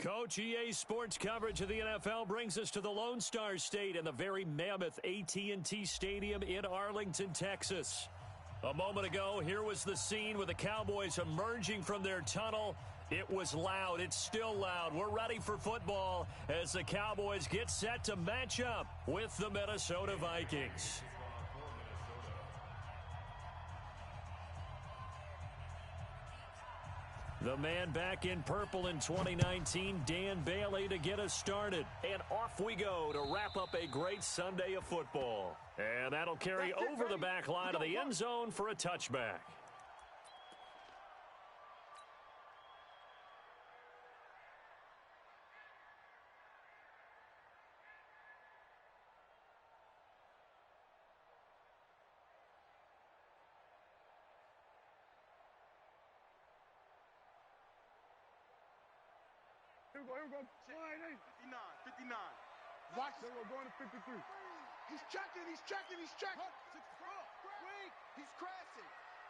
Coach, EA Sports coverage of the NFL brings us to the Lone Star State and the very mammoth AT&T Stadium in Arlington, Texas. A moment ago, here was the scene with the Cowboys emerging from their tunnel. It was loud. It's still loud. We're ready for football as the Cowboys get set to match up with the Minnesota Vikings. The man back in purple in 2019, Dan Bailey, to get us started. And off we go to wrap up a great Sunday of football. And that'll carry over the back line of the end zone for a touchback. Here we go. 59. Watch this. We're going to 53. He's checking. He's crashing.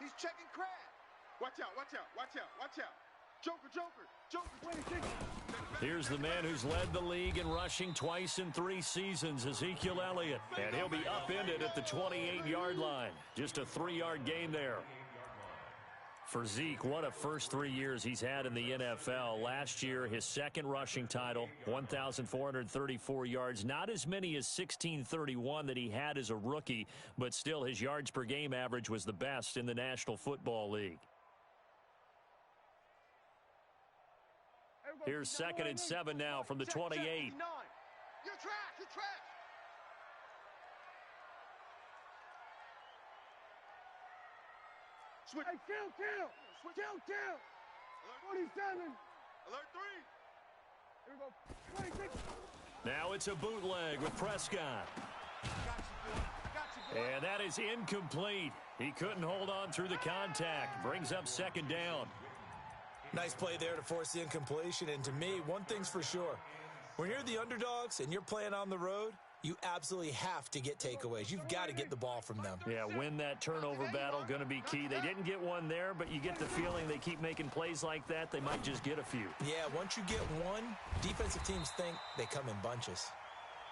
He's checking crash. Watch out. Joker. Here's the man who's led the league in rushing twice in 3 seasons, Ezekiel Elliott. And he'll be upended at the 28-yard line. Just a 3-yard gain there. For Zeke, what a first 3 years he's had in the NFL. Last year, his second rushing title, 1,434 yards. Not as many as 1,631 that he had as a rookie, but still his yards per game average was the best in the National Football League. Here's 2nd and 7 now from the 28. You're trash. Switch. Hey, kill. 47. Alert 3. Here we go. 26. Now it's a bootleg with Prescott. And that is incomplete. He couldn't hold on through the contact. Brings up 2nd down. Nice play there to force the incompletion. And to me, one thing's for sure. When you're the underdogs and you're playing on the road, you absolutely have to get takeaways. You've got to get the ball from them. Yeah, win that turnover battle, going to be key. They didn't get one there, but you get the feeling they keep making plays like that, they might just get a few. Yeah, once you get one, defensive teams think they come in bunches.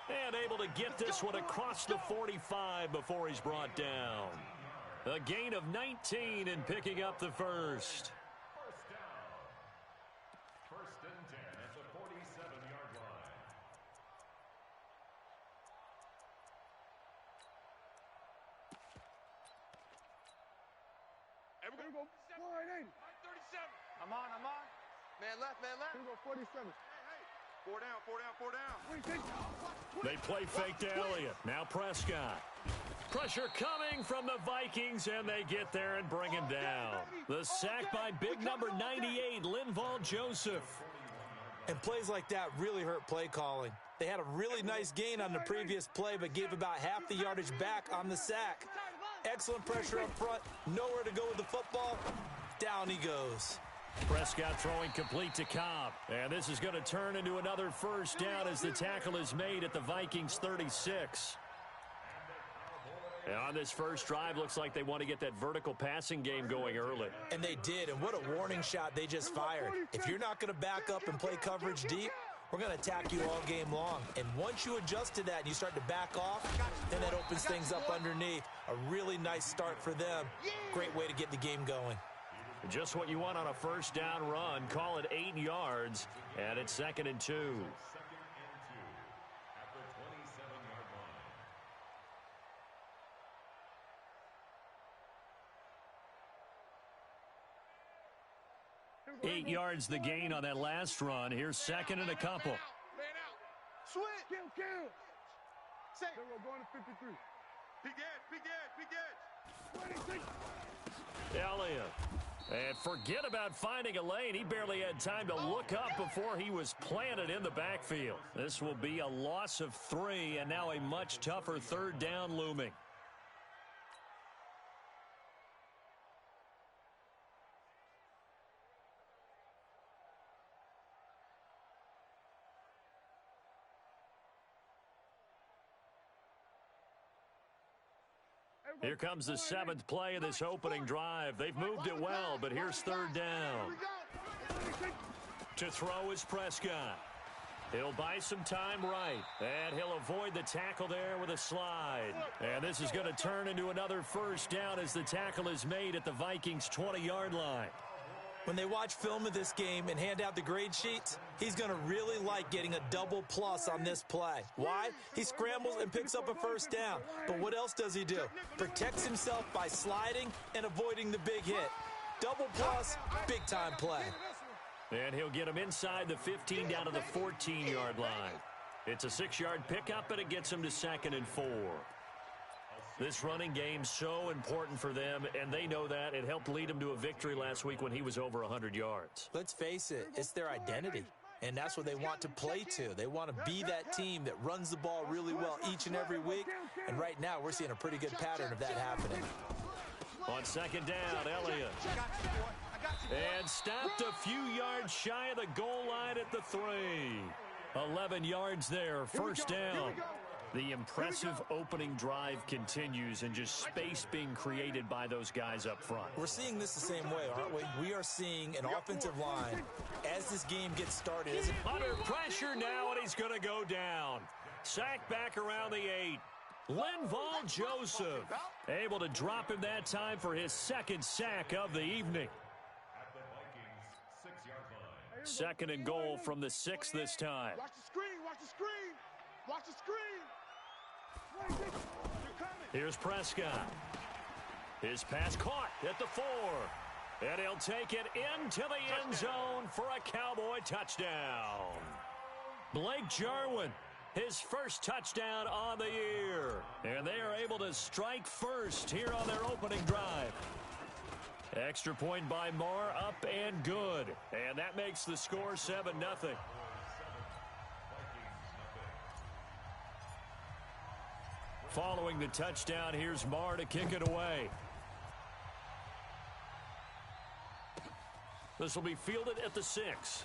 And able to get this one across the 45 before he's brought down. A gain of 19 and picking up the first. First and 10 at the 47-yard line. Here we go. 37. I'm on. Man left. Here we go. 47. Hey. 4 down. 26. They play fake to Elliott. Now Prescott. Pressure coming from the Vikings, and they get there and bring him down. The sack by big number 98, Linval Joseph. And plays like that really hurt play calling. They had a really nice gain on the previous play, but gave about half the yardage back on the sack. Excellent pressure up front. Nowhere to go with the football. Down he goes. Prescott throwing complete to Cobb. And this is going to turn into another first down as the tackle is made at the Vikings 36. And on this first drive, looks like they want to get that vertical passing game going early. And they did, and what a warning shot they just fired. If you're not going to back up and play coverage deep, we're going to attack you all game long. And once you adjust to that and you start to back off, then that opens things up underneath. A really nice start for them. Great way to get the game going. Just what you want on a first down run. Call it 8 yards, and it's 2nd and 2. 2nd and 2 at the 27-yard line. 8 yards the gain on that last run. Here's 2nd and a couple. Man out. Switch. Kill. Say. We're going to 53. Big edge. 26. Elliott. And forget about finding a lane. He barely had time to look up before he was planted in the backfield. This will be a loss of 3, and now a much tougher 3rd down looming. Here comes the 7th play of this opening drive. They've moved it well, but here's 3rd down. To throw is Prescott. He'll buy some time right, and he'll avoid the tackle there with a slide. And this is going to turn into another first down as the tackle is made at the Vikings' 20-yard line. When they watch film of this game and hand out the grade sheets, he's going to really like getting a double plus on this play. Why? He scrambles and picks up a first down. But what else does he do? Protects himself by sliding and avoiding the big hit. Double plus, big-time play. And he'll get him inside the 15 down to the 14-yard line. It's a 6-yard pickup, and it gets him to 2nd and 4. This running game's so important for them, and they know that. It helped lead them to a victory last week when he was over 100 yards. Let's face it, it's their identity, and that's what they want to play to. They want to be that team that runs the ball really well each and every week, and right now we're seeing a pretty good pattern of that happening. On 2nd down, Elliott. And stopped a few yards shy of the goal line at the 3. 11 yards there, first down. The impressive opening drive continues, and just space being created by those guys up front. We're seeing this the same way, aren't we? We are seeing an offensive line as this game gets started. Under pressure now, and he's going to go down. Sacked back around the 8. Linval Joseph able to drop him that time for his 2nd sack of the evening. At the Vikings' 6-yard line. 2nd and goal from the 6 this time. Watch the screen, watch the screen, watch the screen. Here's Prescott. His pass caught at the 4. And he'll take it into the end zone for a Cowboy touchdown. Blake Jarwin, his first touchdown on the year. And they are able to strike first here on their opening drive. Extra point by Marr, up and good. And that makes the score 7-0. Following the touchdown, here's Marr to kick it away. This will be fielded at the 6.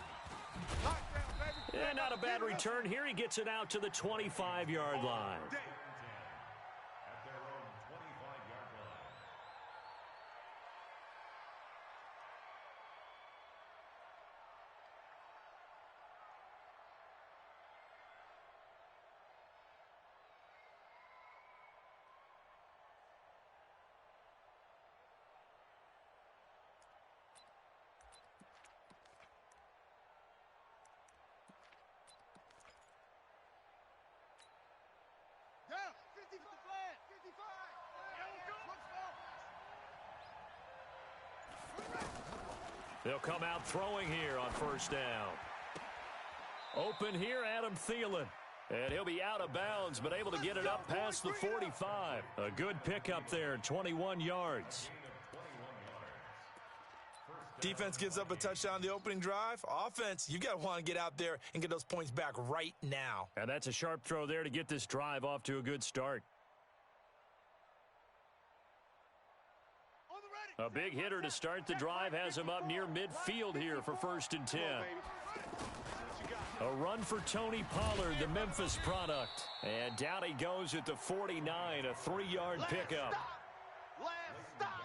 And not a bad return here. He gets it out to the 25-yard line. At their own 25-yard line. Yeah, 50 for the flag, 55. They'll come out throwing here on first down. Open here, Adam Thielen. And he'll be out of bounds, but able to get it up past the 45. A good pickup there, 21 yards. Defense gives up a touchdown on the opening drive. Offense, you got to want to get out there and get those points back right now. And that's a sharp throw there to get this drive off to a good start. A big hitter to start the drive has him up near midfield here for 1st and 10. A run for Tony Pollard, the Memphis product. And down he goes at the 49, a 3-yard pickup.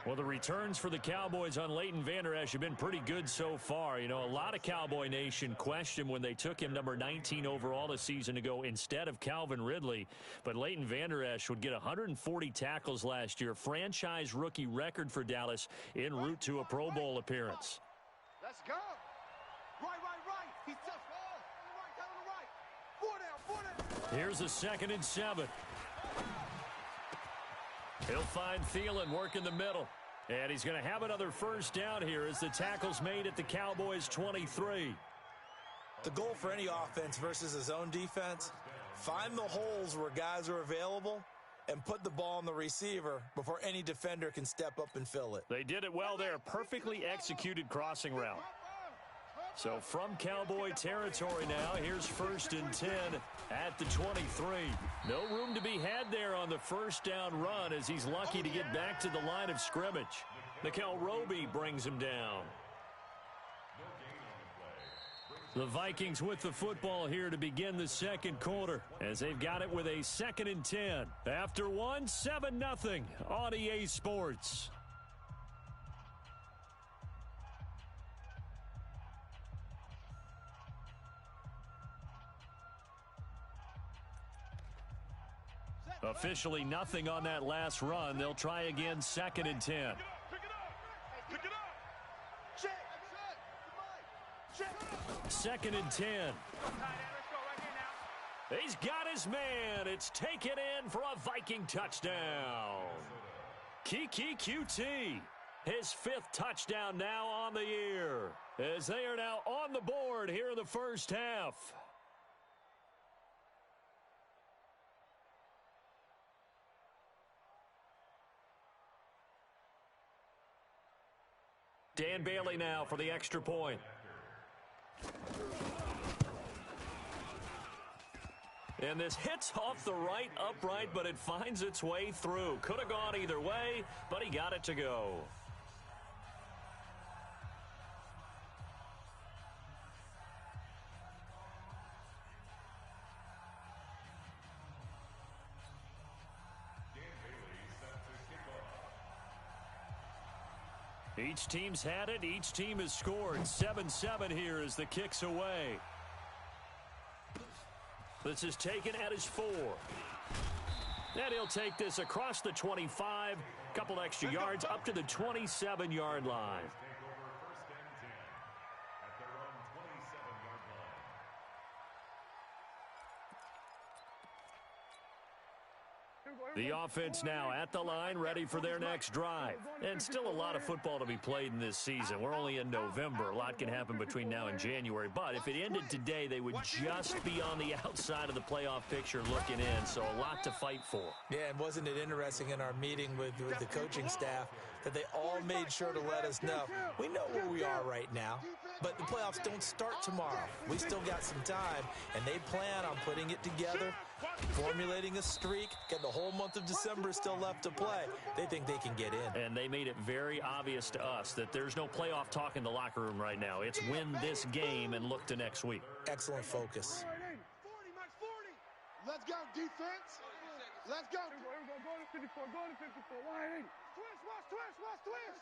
Well, the returns for the Cowboys on Leighton Vander Esch have been pretty good so far. You know, a lot of Cowboy Nation questioned when they took him number 19 overall a season ago instead of Calvin Ridley. But Leighton Vander Esch would get 140 tackles last year, franchise rookie record for Dallas en route to a Pro Bowl appearance. Let's go. Right. He's tough. Right, down on the right. 4 down. Here's a 2nd and 7. He'll find Thielen working the middle. And he's going to have another first down here as the tackle's made at the Cowboys' 23. The goal for any offense versus his own defense, find the holes where guys are available and put the ball on the receiver before any defender can step up and fill it. They did it well there. Perfectly executed crossing route. So from Cowboy territory now, here's 1st and 10 at the 23. No room to be had there on the first down run as he's lucky to get back to the line of scrimmage. Nickel Roby brings him down. The Vikings with the football here to begin the 2nd quarter as they've got it with a 2nd and 10. After 7-0 on EA Sports. Officially nothing on that last run. They'll try again, 2nd and 10. Pick it up. Pick it up. Check. 2nd and 10. He's got his man. It's taken in for a Viking touchdown. Kiki QT, his 5th touchdown now on the year, as they are now on the board here in the first half. Dan Bailey now for the extra point. And this hits off the right upright, but it finds its way through. Could have gone either way, but he got it to go. Each team's had it. Each team has scored. 7-7 here as the kick's away. This is taken at his 4. And he'll take this across the 25. Couple extra yards up to the 27-yard line. The offense now at the line, ready for their next drive. And still a lot of football to be played in this season. We're only in November. A lot can happen between now and January. But if it ended today, they would just be on the outside of the playoff picture looking in. So a lot to fight for. Yeah, and wasn't it interesting in our meeting with the coaching staff that they all made sure to let us know, we know where we are right now, but the playoffs don't start tomorrow. We still got some time, and they plan on putting it together, formulating a streak, getting the whole month of December still left to play. They think they can get in. And they made it very obvious to us that there's no playoff talk in the locker room right now. It's win this game and look to next week. Excellent focus. 40, Max 40. Let's go, defense. Let's go. Go to 54. Go to 54. 180. Twist.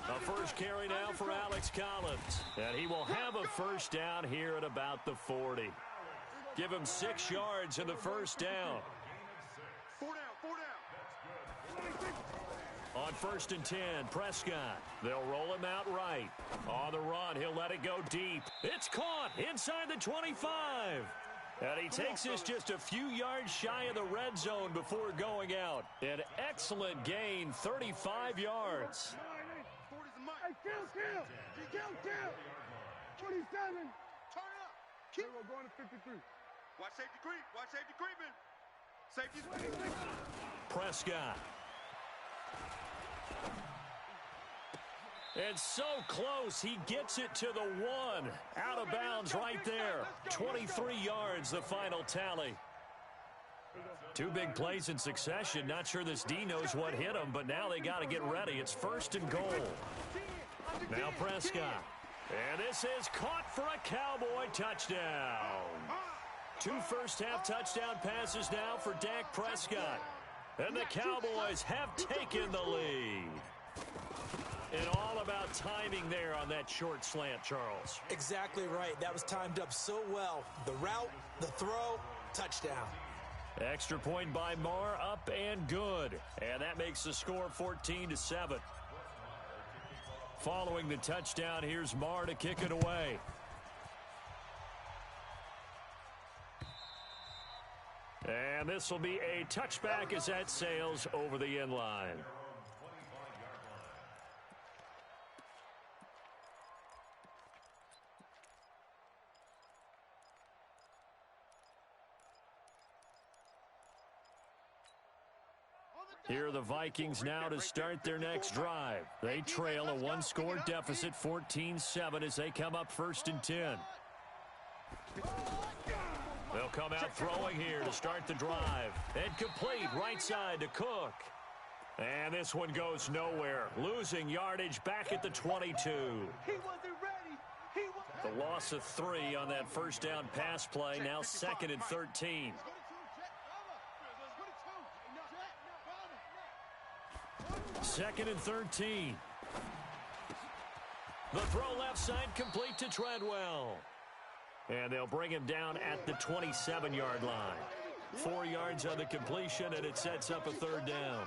A first carry now for Alex Collins. And he will have a first down here at about the 40. Give him 6 yards in the first down. 4 down. On 1st and 10, Prescott. They'll roll him out right. On the run, he'll let it go deep. It's caught inside the 25. And he takes this just a few yards shy of the red zone before going out. An excellent gain, 35 yards. 40's the mic. Kill. 27. Turn up. Keep going to 53. Watch safety creeping. Safety's Prescott. And so close, he gets it to the 1. Out of bounds right there. 23 yards, the final tally. 2 big plays in succession. Not sure this D knows what hit him, but now they got to get ready. It's 1st and goal. Now Prescott. And this is caught for a Cowboy touchdown. 2 first-half touchdown passes now for Dak Prescott. And the Cowboys have taken the lead. And all about timing there on that short slant, Charles. Exactly right. That was timed up so well. The route, the throw, touchdown. Extra point by Marr, up and good. And that makes the score 14-7. Following the touchdown, here's Marr to kick it away. And this will be a touchback as that sails over the end line. Here are the Vikings now to start their next drive. They trail a 1-score deficit, 14-7, as they come up 1st and 10. They'll come out throwing here to start the drive. And complete right side to Cook. And this one goes nowhere. Losing yardage back at the 22. He wasn't ready. The loss of 3 on that first down pass play. Now 2nd and 13. Second and 13. The throw left side complete to Treadwell. And they'll bring him down at the 27-yard line. 4 yards on the completion, and it sets up a third down.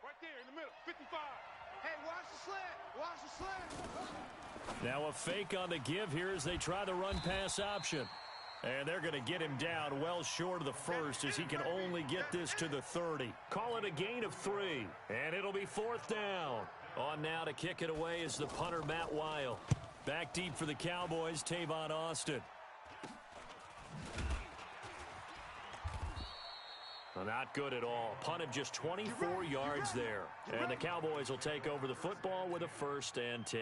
Right there in the middle, 55. Hey, watch the slant. Watch the slant. Now a fake on the give here as they try the run-pass option. And they're going to get him down well short of the first as he can only get this to the 30. Call it a gain of 3. And it'll be 4th down. On now to kick it away is the punter, Matt Weil. Back deep for the Cowboys, Tavon Austin. Well, not good at all. Punt of just 24 yards there. And the Cowboys will take over the football with a 1st and 10.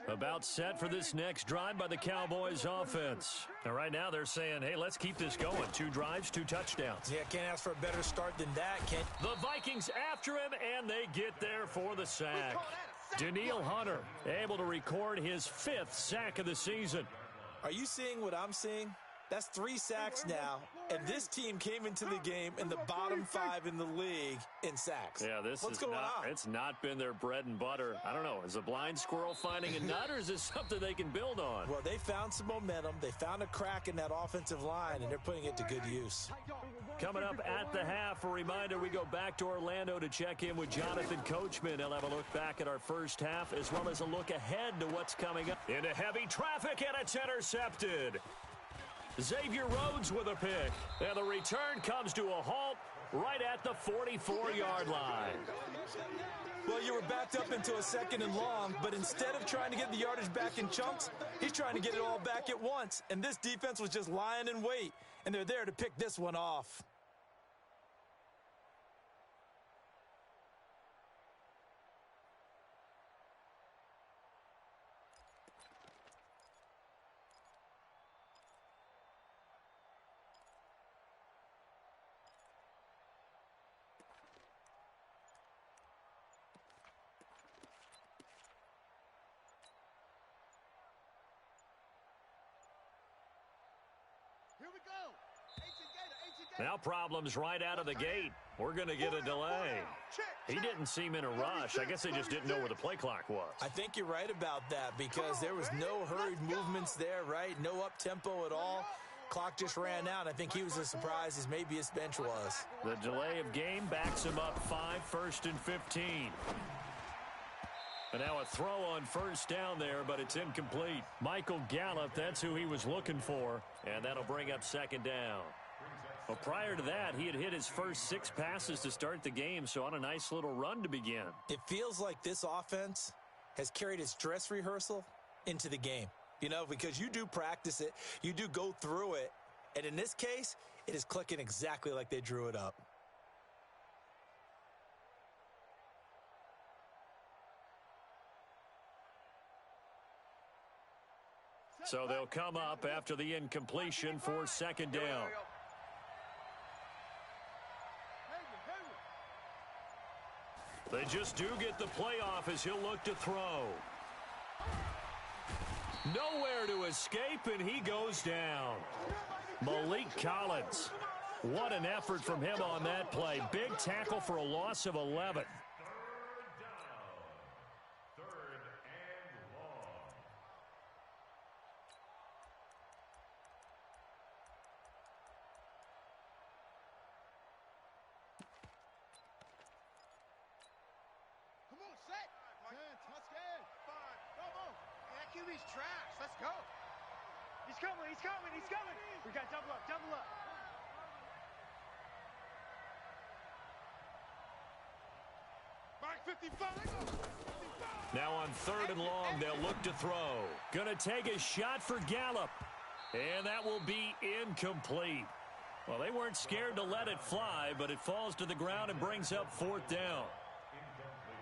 About set for this next drive by the Cowboys offense. And right now they're saying, hey, let's keep this going. 2 drives, 2 touchdowns. Yeah, can't ask for a better start than that, Ken. The Vikings after him, and they get there for the sack. Danielle Hunter able to record his 5th sack of the season. Are you seeing what I'm seeing? That's 3 sacks now, and this team came into the game in the bottom 5 in the league in sacks. Yeah, it's not been their bread and butter. I don't know, is a blind squirrel finding a nut, or is this something they can build on? Well, they found some momentum. They found a crack in that offensive line, and they're putting it to good use. Coming up at the half, a reminder, we go back to Orlando to check in with Jonathan Coachman. He'll have a look back at our first half, as well as a look ahead to what's coming up. Into heavy traffic, and it's intercepted. Xavier Rhodes with a pick. And the return comes to a halt right at the 44-yard line. Well, you were backed up into a 2nd and long, but instead of trying to get the yardage back in chunks, he's trying to get it all back at once. And this defense was just lying in wait, and they're there to pick this one off. Now problems right out of the gate. We're going to get a delay. He didn't seem in a rush. I guess they just didn't know where the play clock was. I think you're right about that because there was no hurried movements there, right? No up-tempo at all. Clock just ran out. I think he was as surprised as maybe his bench was. The delay of game backs him up 5, 1st and 15. And now a throw on 1st down there, but it's incomplete. Michael Gallup, that's who he was looking for. And that'll bring up 2nd down. Well, prior to that, he had hit his first 6 passes to start the game, so on a nice little run to begin. It feels like this offense has carried its dress rehearsal into the game. You know, because you do practice it, you do go through it, and in this case, it is clicking exactly like they drew it up. So they'll come up after the incompletion for 2nd down. They just do get the playoff as he'll look to throw. Nowhere to escape, and he goes down. Malik Collins. What an effort from him on that play. Big tackle for a loss of 11. QB's trash. Let's go. He's coming. He's coming. He's coming. We got double up. Double up. Back 55. Now on 3rd and long, they'll look to throw. Gonna take a shot for Gallup. And that will be incomplete. Well, they weren't scared to let it fly, but it falls to the ground and brings up 4th down.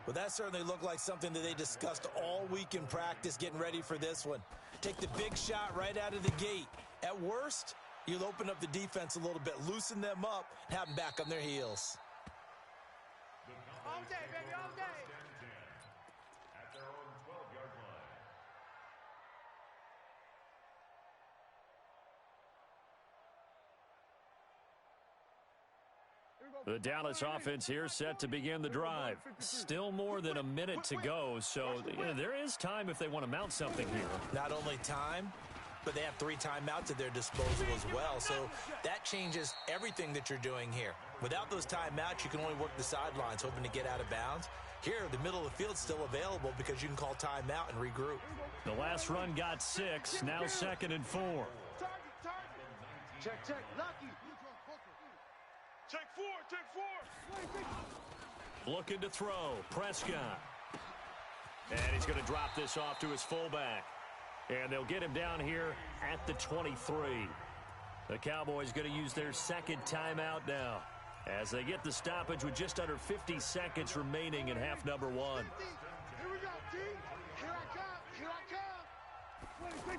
Well, that certainly looked like something that they discussed all week in practice getting ready for this one. Take the big shot right out of the gate. At worst, you'll open up the defense a little bit, loosen them up, and have them back on their heels. All day, baby, all day. At their own The Dallas offense here set to begin the drive. Still more than a minute to go, so there is time if they want to mount something here. Not only time, but they have 3 timeouts at their disposal as well, so that changes everything that you're doing here. Without those timeouts, you can only work the sidelines, hoping to get out of bounds. Here, the middle of the field's still available because you can call timeout and regroup. The last run got 6, now 2nd and 4. Check, Lucky. Check 4. Looking to throw, Prescott. And he's going to drop this off to his fullback. And they'll get him down here at the 23. The Cowboys going to use their 2nd timeout now as they get the stoppage with just under 50 seconds remaining in half number 1. Here we go, T. Here I come.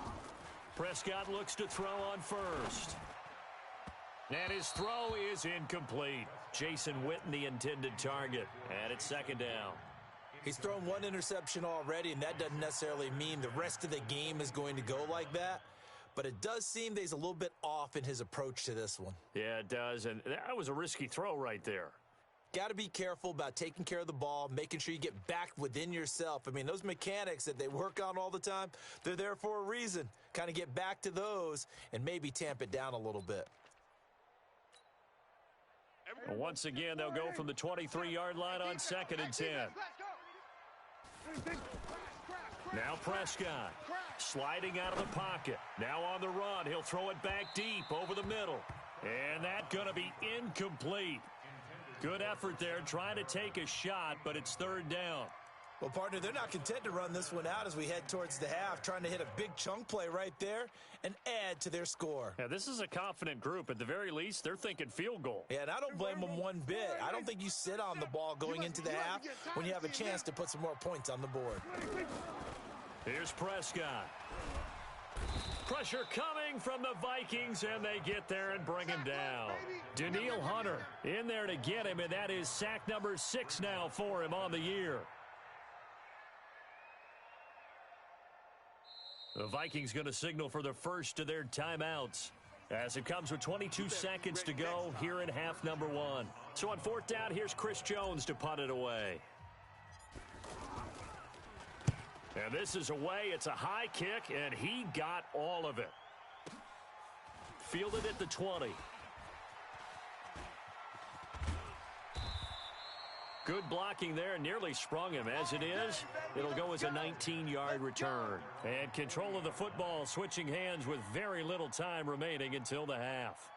Prescott looks to throw on first. And his throw is incomplete. Jason Witten, the intended target. And it's 2nd down. He's thrown 1 interception already, and that doesn't necessarily mean the rest of the game is going to go like that. But it does seem that he's a little bit off in his approach to this one. Yeah, it does, and that was a risky throw right there. Got to be careful about taking care of the ball, making sure you get back within yourself. I mean, those mechanics that they work on all the time, they're there for a reason. Kind of get back to those and maybe tamp it down a little bit. Once again, they'll go from the 23-yard line on 2nd and 10. Now Prescott sliding out of the pocket. Now on the run. He'll throw it back deep over the middle. And that's going to be incomplete. Good effort there trying to take a shot, but it's 3rd down. Well, partner, they're not content to run this one out as we head towards the half, trying to hit a big chunk play right there and add to their score. Yeah, this is a confident group. At the very least, they're thinking field goal. Yeah, and I don't blame them one bit. I don't think you sit on the ball going into the half when you have a chance to put some more points on the board. Here's Prescott. Pressure coming from the Vikings, and they get there and bring him down. Danielle Hunter in there to get him, and that is sack number 6 now for him on the year. The Vikings going to signal for the first of their timeouts as it comes with 22 seconds to go here in half number 1. So on 4th down, here's Chris Jones to punt it away. And this is away. It's a high kick, and he got all of it. Fielded at the 20. Good blocking there, nearly sprung him. As it is, it'll go as a 19-yard return. And control of the football switching hands with very little time remaining until the half.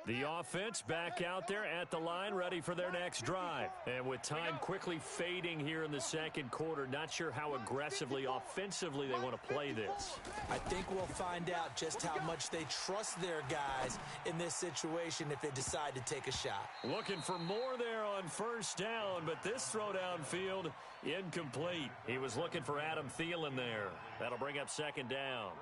The offense back out there at the line, ready for their next drive. And with time quickly fading here in the 2nd quarter, not sure how aggressively, offensively they want to play this. I think we'll find out just how much they trust their guys in this situation if they decide to take a shot. Looking for more there on 1st down, but this throw downfield, incomplete. He was looking for Adam Thielen there. That'll bring up 2nd down.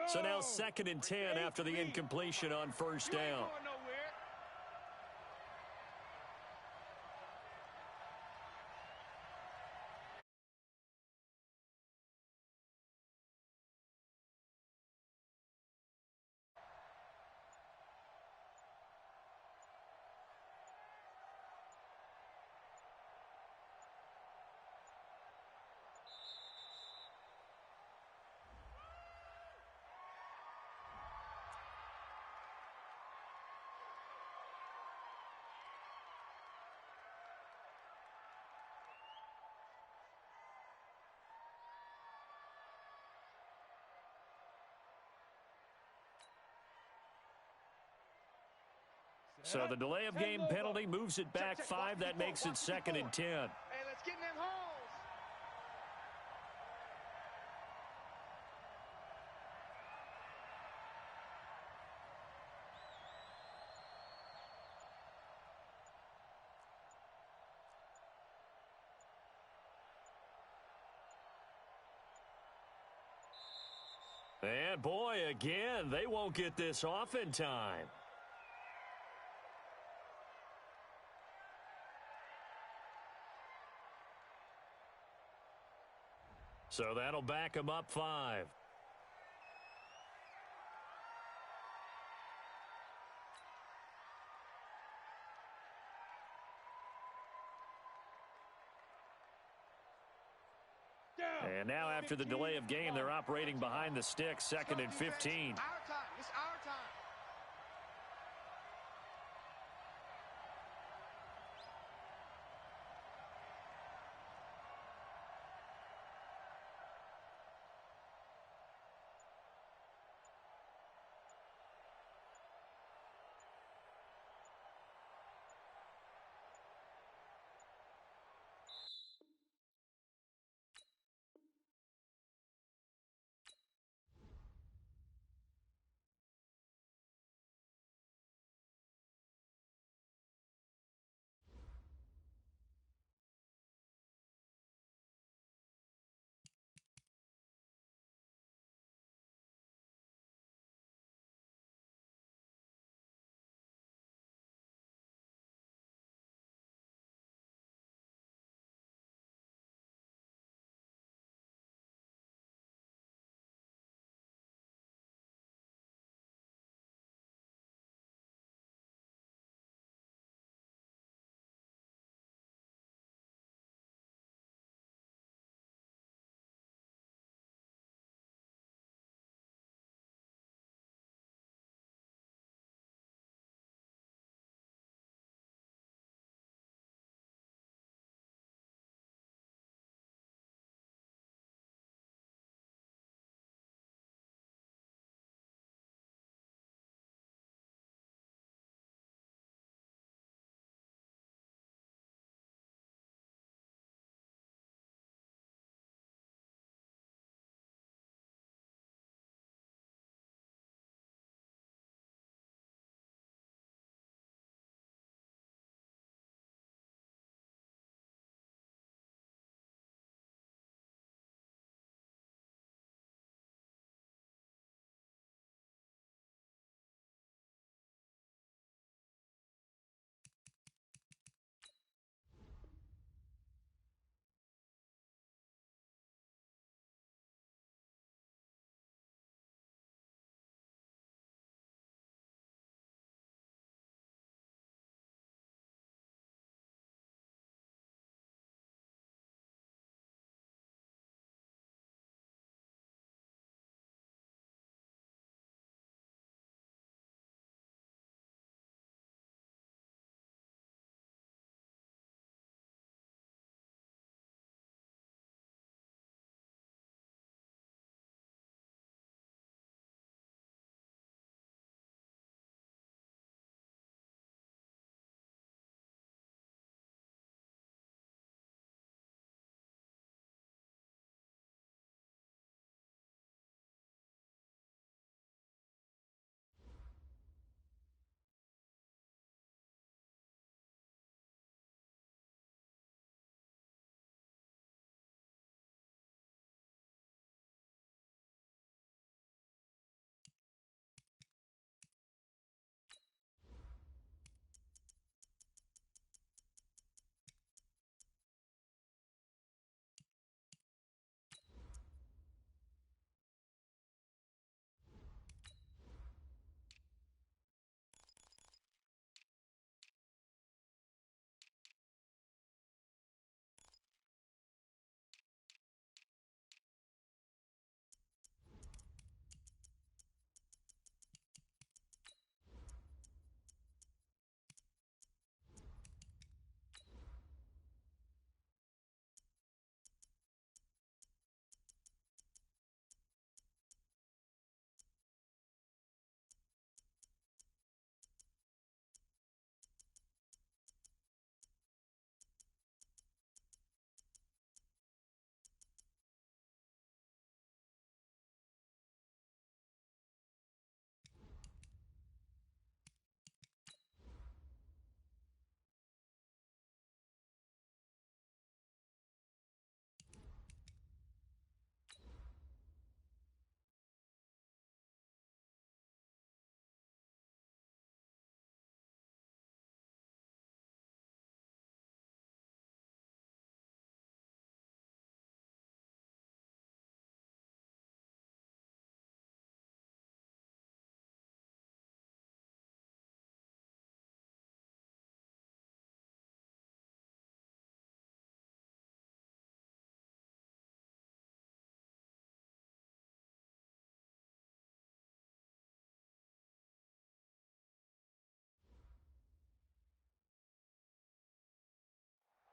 So now 2nd and 10 after the incompletion on 1st down. So the delay of game penalty moves it back 5. That makes it 2nd and 10. Hey, let's get in them holes. And boy, again, they won't get this off in time. So that'll back them up 5. And now after the delay of game, they're operating behind the sticks, 2nd and 15. Our time. It's our time.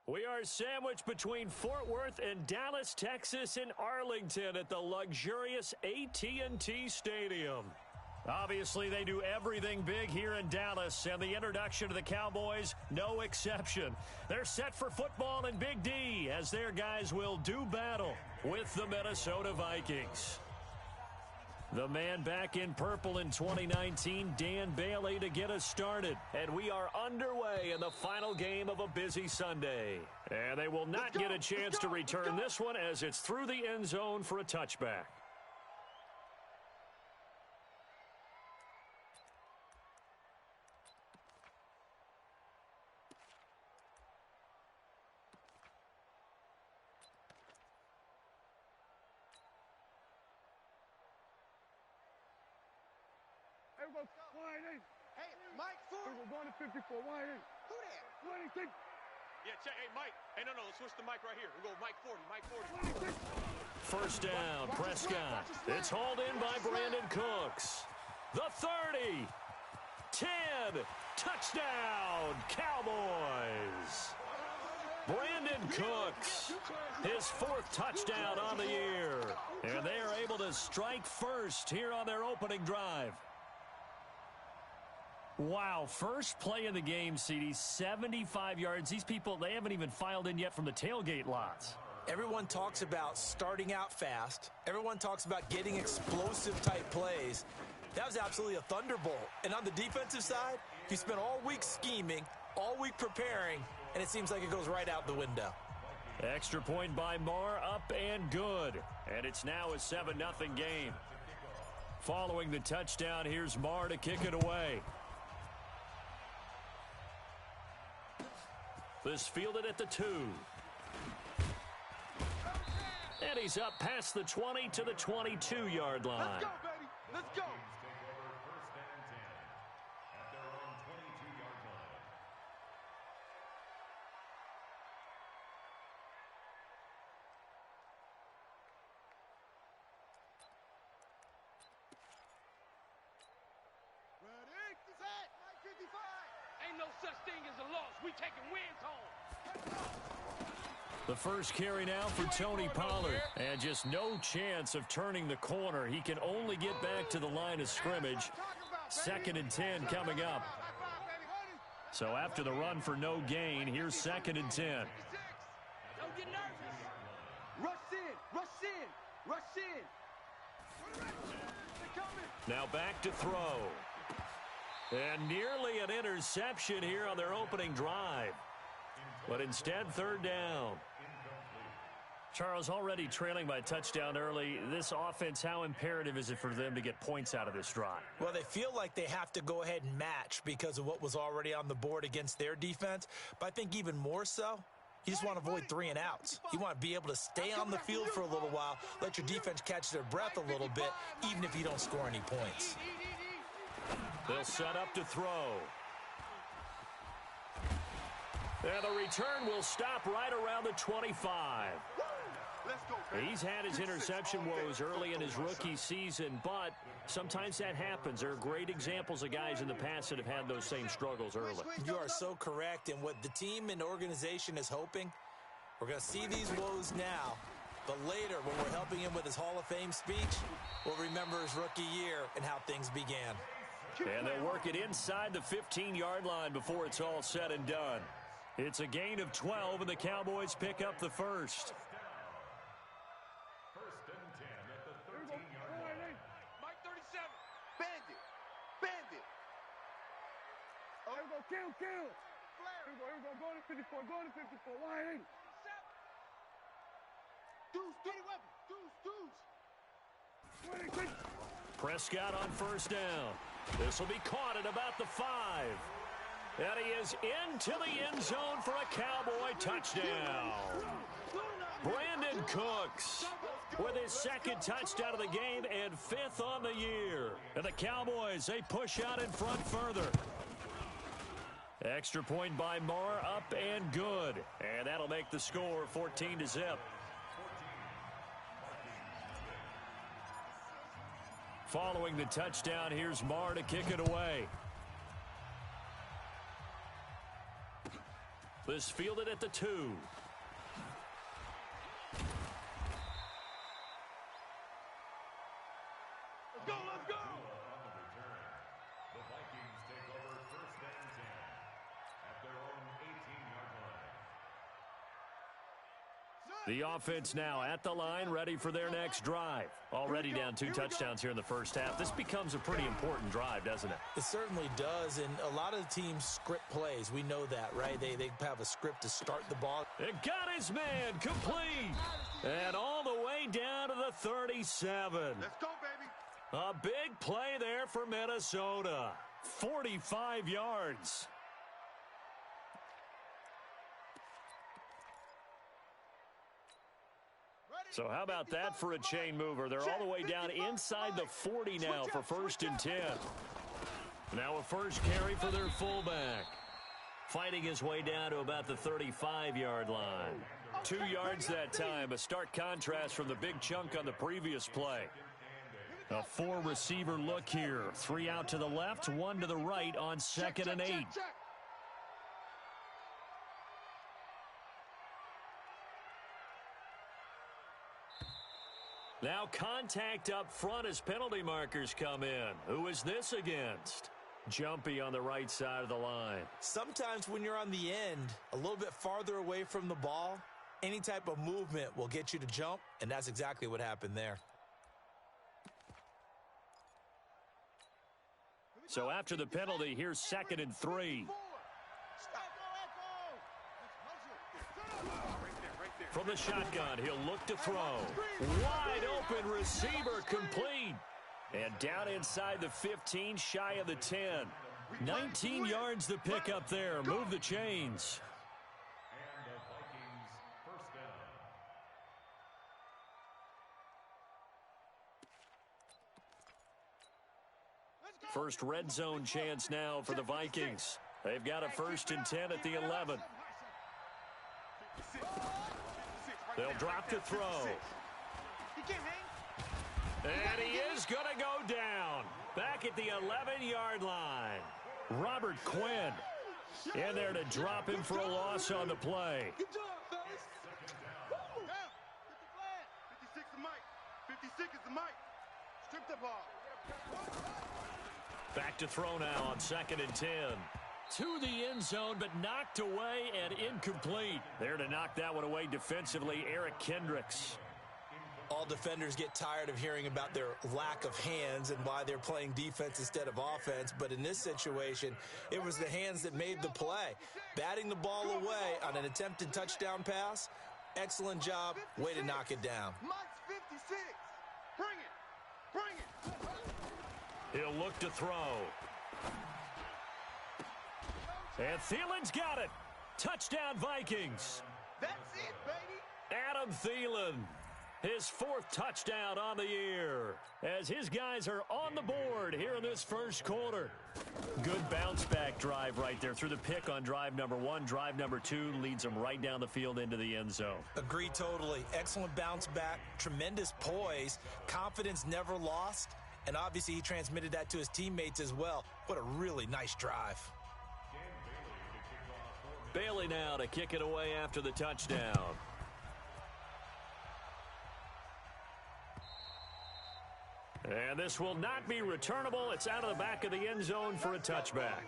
We are sandwiched between Fort Worth and Dallas, Texas, and Arlington at the luxurious AT&T Stadium. Obviously, they do everything big here in Dallas, and the introduction to the Cowboys, no exception. They're set for football in Big D as their guys will do battle with the Minnesota Vikings. The man back in purple in 2019, Dan Bailey, to get us started. And we are underway in the final game of a busy Sunday. And they will not get a chance to return this one as it's through the end zone for a touchback. Hey, Mike, we're going to 54. Wide in. Who that? Yeah, check. Hey, Mike. Hey, no, switch the mic right here. We'll go Mike 40. Mike 40. First down, Prescott. It's hauled in by Brandon Cooks. The 30. 10. Touchdown, Cowboys. Brandon Cooks, his 4th touchdown on the year. And they are able to strike first here on their opening drive. Wow, first play of the game, CD, 75 yards. These people, they haven't even filed in yet from the tailgate lots. Everyone talks about starting out fast. Everyone talks about getting explosive-type plays. That was absolutely a thunderbolt. And on the defensive side, you spent all week scheming, all week preparing, and it seems like it goes right out the window. Extra point by Marr, up and good. And it's now a 7-0 game. Following the touchdown, here's Marr to kick it away. This fielded at the 2. And he's up past the 20 to the 22-yard line. Let's go, baby. Let's go. Ready? Set. 55. Ain't no such thing as a loss. We taking wins home. The first carry now for Tony Pollard. And just no chance of turning the corner. He can only get back to the line of scrimmage. 2nd and 10 coming up. So after the run for no gain, here's 2nd and 10. Don't get nervous. Rush in. Rush in. Rush in. Now back to throw. And nearly an interception here on their opening drive. But instead, 3rd down. Charles, already trailing by a touchdown early. This offense, how imperative is it for them to get points out of this drive? Well, they feel like they have to go ahead and match because of what was already on the board against their defense. But I think even more so, you just want to avoid 3 and outs. You want to be able to stay on the field for a little while, let your defense catch their breath a little bit, even if you don't score any points. They'll set up to throw. And the return will stop right around the 25. He's had his interception woes early in his rookie season, but sometimes that happens. There are great examples of guys in the past that have had those same struggles early. You are so correct, and what the team and organization is hoping, we're going to see these woes now, but later when we're helping him with his Hall of Fame speech, we'll remember his rookie year and how things began. And they'll work it inside the 15-yard line before it's all said and done. It's a gain of 12, and the Cowboys pick up the first. 1st and 10 at the 13-yard line. Mike 37. Bandit. Bandit. Oh, here we go. Kill. Here we go. Go to 54. Go to 54. Wide in. Deuce. Prescott on 1st down. This will be caught at about the 5. And he is into the end zone for a Cowboy touchdown. Brandon Cooks with his 2nd touchdown of the game and 5th on the year. And the Cowboys, they push out in front further. Extra point by Marr, up and good. And that'll make the score 14-0. Following the touchdown, here's Marr to kick it away. This fielded at the 2. Let's go, let's go. On the return, the Vikings take over 1st and 10 at their own 18-yard line. The offense now at the line, ready for their next drive. Already down 2 touchdowns here in the first half. This becomes a pretty important drive, doesn't it? It certainly does, and a lot of the teams script plays. We know that, right? They have a script to start the ball. It got his man complete. And all the way down to the 37. Let's go, baby. A big play there for Minnesota. 45 yards. So how about that for a chain mover? They're all the way down inside the 40 now for 1st and 10. Now a first carry for their fullback. Fighting his way down to about the 35-yard line. 2 yards that time. A stark contrast from the big chunk on the previous play. A 4-receiver look here. 3 out to the left, 1 to the right on 2nd and 8. Now contact up front as penalty markers come in. Who is this against? Jumpy on the right side of the line. Sometimes when you're on the end, a little bit farther away from the ball, any type of movement will get you to jump, and that's exactly what happened there. So after the penalty, here's 2nd and 3. From the shotgun, he'll look to throw. Wide open receiver complete. And down inside the 15, shy of the 10. 19 yards to pick up there. Move the chains. And the Vikings 1st down. First red zone chance now for the Vikings. They've got a 1st and 10 at the 11. They'll drop to throw. And he is going to go down. Back at the 11-yard line. Robert Quinn in there to drop him for a loss on the play. Good job, fellas. Get the flag. 56 is Mike. 56 is the Mike. Strip the ball. Back to throw now on 2nd and 10. To the end zone, but knocked away and incomplete. There to knock that one away defensively, Eric Kendricks. All defenders get tired of hearing about their lack of hands and why they're playing defense instead of offense. But in this situation, it was the hands that made the play. Batting the ball away on an attempted touchdown pass, excellent job. Way to knock it down. Mike's 56. Bring it. Bring it. He'll look to throw. And Thielen's got it. Touchdown, Vikings. That's it, baby. Adam Thielen. His 4th touchdown on the year as his guys are on the board here in this first quarter. Good bounce back drive right there through the pick on drive number 1. Drive number 2 leads them right down the field into the end zone. Agree totally. Excellent bounce back, tremendous poise, confidence never lost, and obviously he transmitted that to his teammates as well. What a really nice drive. Bailey now to kick it away after the touchdown. And this will not be returnable. It's out of the back of the end zone for a touchback.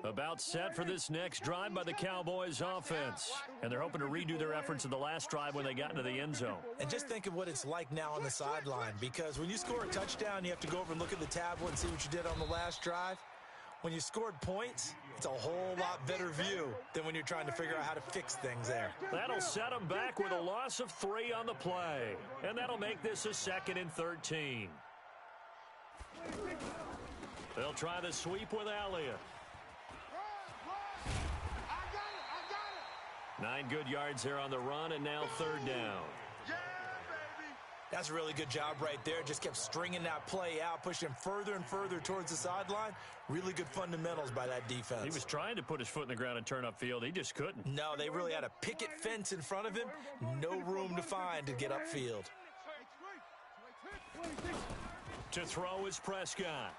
About set for this next drive by the Cowboys offense. And they're hoping to redo their efforts in the last drive when they got into the end zone. And just think of what it's like now on the sideline, because when you score a touchdown, you have to go over and look at the tablet and see what you did on the last drive. When you scored points, it's a whole lot better view than when you're trying to figure out how to fix things there. That'll set them back with a loss of 3 on the play. And that'll make this a 2nd and 13. They'll try the sweep with Elliott. 9 good yards there on the run, and now 3rd down. Yeah, baby. That's a really good job right there. Just kept stringing that play out, pushing him further and further towards the sideline. Really good fundamentals by that defense. He was trying to put his foot in the ground and turn upfield. He just couldn't. No, they really had a picket fence in front of him. No room to find to get upfield. To throw is Prescott.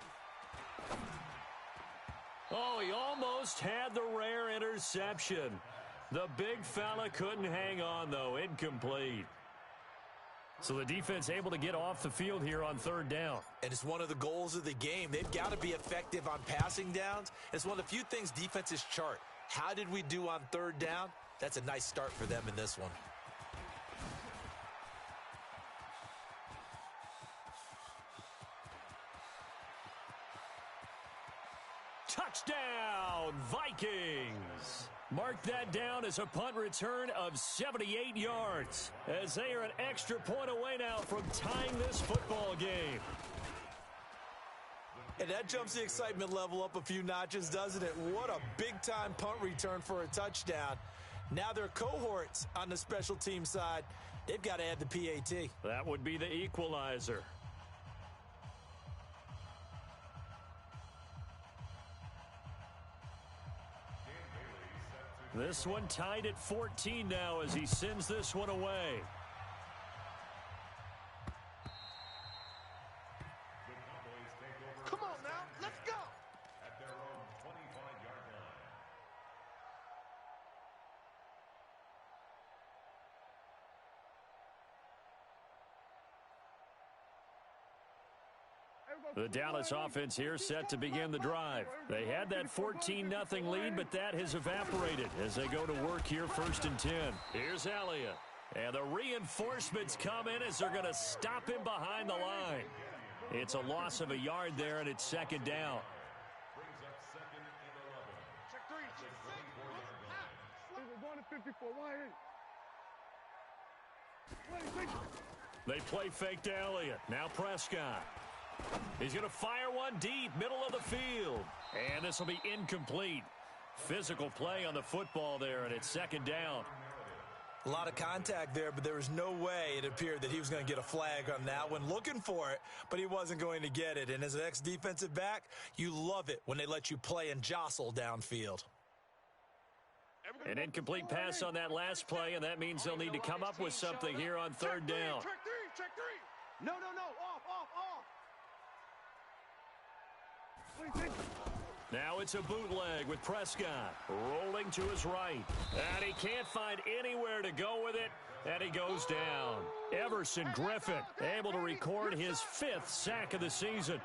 Oh, he almost had the rare interception. The big fella couldn't hang on, though. Incomplete. So the defense able to get off the field here on third down. And it's one of the goals of the game. They've got to be effective on passing downs. It's one of the few things defenses chart. How did we do on third down? That's a nice start for them in this one. Touchdown, Vikings! Mark that down as a punt return of 78 yards, as they are an extra point away now from tying this football game. And that jumps the excitement level up a few notches, doesn't it? What a big-time punt return for a touchdown. Now their cohorts on the special team side, they've got to add the PAT. That would be the equalizer. This one tied at 14 now as he sends this one away. Come on now, let's go. At their own 25-yard line. The Dallas offense here set to begin the drive. They had that 14-0 lead, but that has evaporated as they go to work here 1st and 10. Here's Elliott. And the reinforcements come in as they're going to stop him behind the line. It's a loss of a yard there, and it's 2nd down. Brings up 2nd and 11. Check 3, check 6. We're going to 54. Why ain't? They play fake to Elliott. Now Prescott. He's going to fire one deep, middle of the field. And this will be incomplete. Physical play on the football there, and it's 2nd down. A lot of contact there, but there was no way it appeared that he was going to get a flag on that one. Looking for it, but he wasn't going to get it. And as an ex-defensive back, you love it when they let you play and jostle downfield. An incomplete pass on that last play, and that means they'll need to come up with something here on 3rd down. Check 3, check 3. No, off. Now it's a bootleg with Prescott rolling to his right. And he can't find anywhere to go with it, and he goes down. Everson Griffin able to record his 5th sack of the season.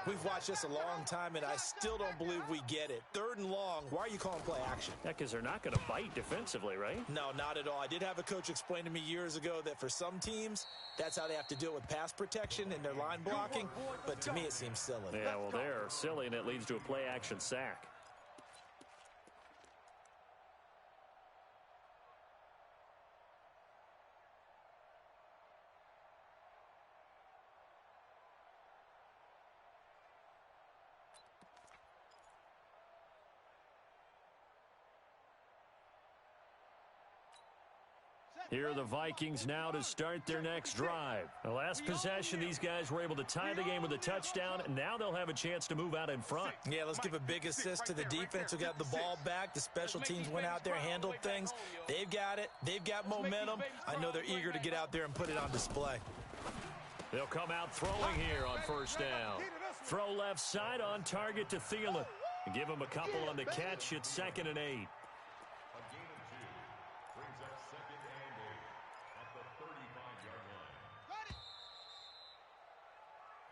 We've watched this a long time, and I still don't believe we get it. 3rd and long, why are you calling play action? Yeah, because they're not going to bite defensively, right? No, not at all. I did have a coach explain to me years ago that for some teams, that's how they have to deal with pass protection and their line blocking, but to me it seems silly. Yeah, well, they're silly, and it leads to a play-action sack. Here are the Vikings now to start their next drive. The last possession, these guys were able to tie the game with a touchdown, and now they'll have a chance to move out in front. Yeah, let's give a big assist to the defense who got the ball back. The special teams went out there, handled things. They've got it. They've got momentum. I know they're eager to get out there and put it on display. They'll come out throwing here on 1st down. Throw left side on target to Thielen. Give him a couple on the catch at 2nd and 8.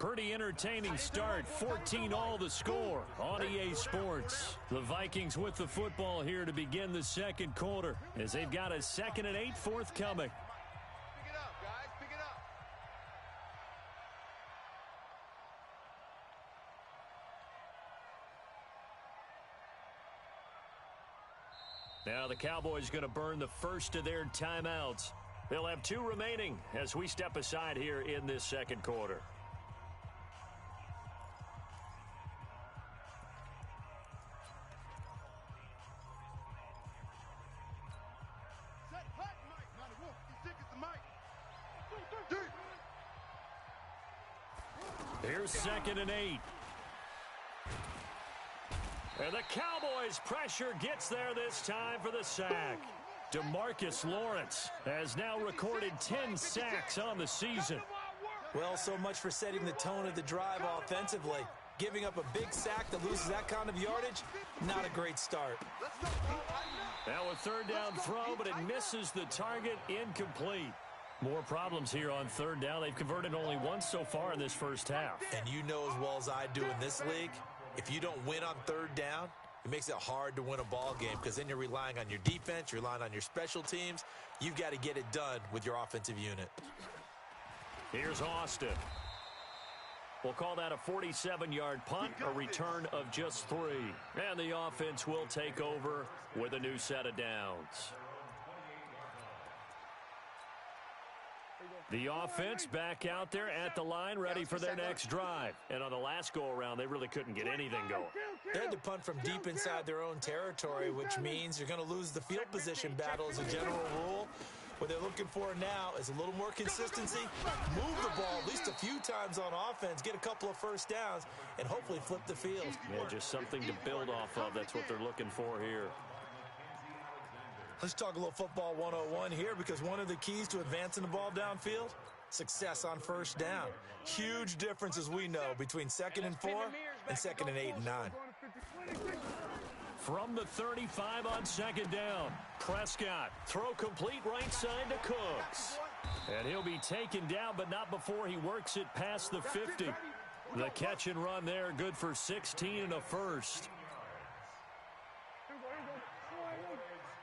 Pretty entertaining start. 14-all the score on EA Sports. The Vikings with the football here to begin the 2nd quarter as they've got a 2nd and 8 forthcoming. Pick it up, guys. Pick it up. Now the Cowboys going to burn the first of their timeouts. They'll have 2 remaining as we step aside here in this 2nd quarter. Here's 2nd and 8. And the Cowboys' pressure gets there this time for the sack. DeMarcus Lawrence has now recorded 10 sacks on the season. Well, so much for setting the tone of the drive offensively. Giving up a big sack that loses that kind of yardage, not a great start. Now a third down throw, but it misses the target, incomplete. More problems here on third down. They've converted only once so far in this first half. And you know as well as I do in this league, if you don't win on third down, it makes it hard to win a ball game because then you're relying on your defense, you're relying on your special teams. You've got to get it done with your offensive unit. Here's Austin. We'll call that a 47-yard punt, a return of just 3. And the offense will take over with a new set of downs. The offense back out there at the line, ready for their next drive. And on the last go-around, they really couldn't get anything going. They had to punt from deep inside their own territory, which means you're going to lose the field position battle as a general rule. What they're looking for now is a little more consistency, move the ball at least a few times on offense, get a couple of first downs, and hopefully flip the field. Yeah, just something to build off of. That's what they're looking for here. Let's talk a little football 101 here, because one of the keys to advancing the ball downfield, success on first down. Huge difference, as we know, between 2nd and 4 and 2nd and 8 and 9. From the 35 on second down, Prescott, throw complete right side to Cooks. And he'll be taken down, but not before he works it past the 50. The catch and run there, good for 16 and a first.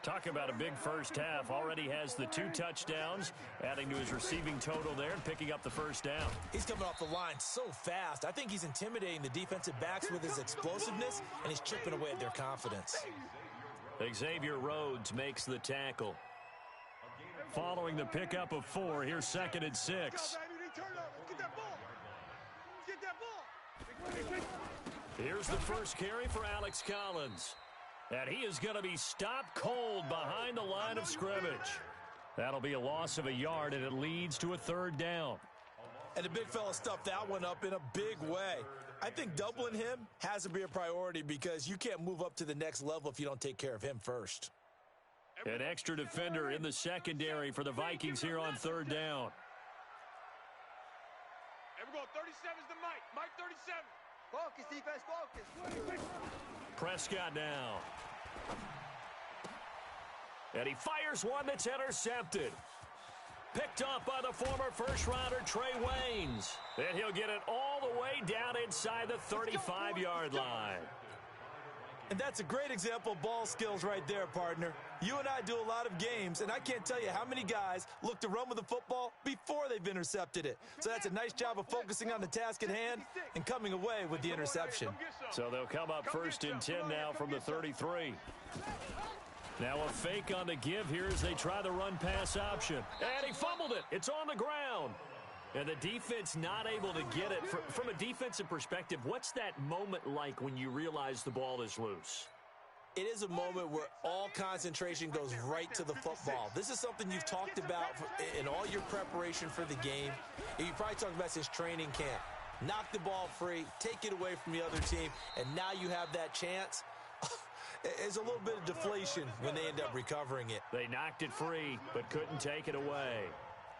Talk about a big first half. Already has the 2 touchdowns, adding to his receiving total there and picking up the first down. He's coming off the line so fast. I think he's intimidating the defensive backs with his explosiveness, and he's chipping away at their confidence. Xavier Rhodes makes the tackle. Following the pickup of 4, here's 2nd and 6. Here's the first carry for Alex Collins. And he is going to be stopped cold behind the line of scrimmage. That'll be a loss of a yard, and it leads to a third down. And the big fella stuffed that one up in a big way. I think doubling him has to be a priority because you can't move up to the next level if you don't take care of him first. An extra defender in the secondary for the Vikings here on third down. Everyone, 37's the Mike. Mike 37. Focus, defense, focus. Prescott now. And he fires one that's intercepted. Picked up by the former first-rounder Trey Waynes. And he'll get it all the way down inside the 35-yard line. And that's a great example of ball skills right there, partner. You and I do a lot of games, and I can't tell you how many guys look to run with the football before they've intercepted it. So that's a nice job of focusing on the task at hand and coming away with the interception. So they'll come up 1st and 10 now from the 33. Now a fake on the give here as they try the run-pass option. And he fumbled it. It's on the ground. And the defense not able to get it. From a defensive perspective, what's that moment like when you realize the ball is loose? It is a moment where all concentration goes right to the football. This is something you've talked about in all your preparation for the game. And you probably talked about since training camp. Knock the ball free, take it away from the other team, and now you have that chance. There's a little bit of deflation when they end up recovering it. They knocked it free, but couldn't take it away.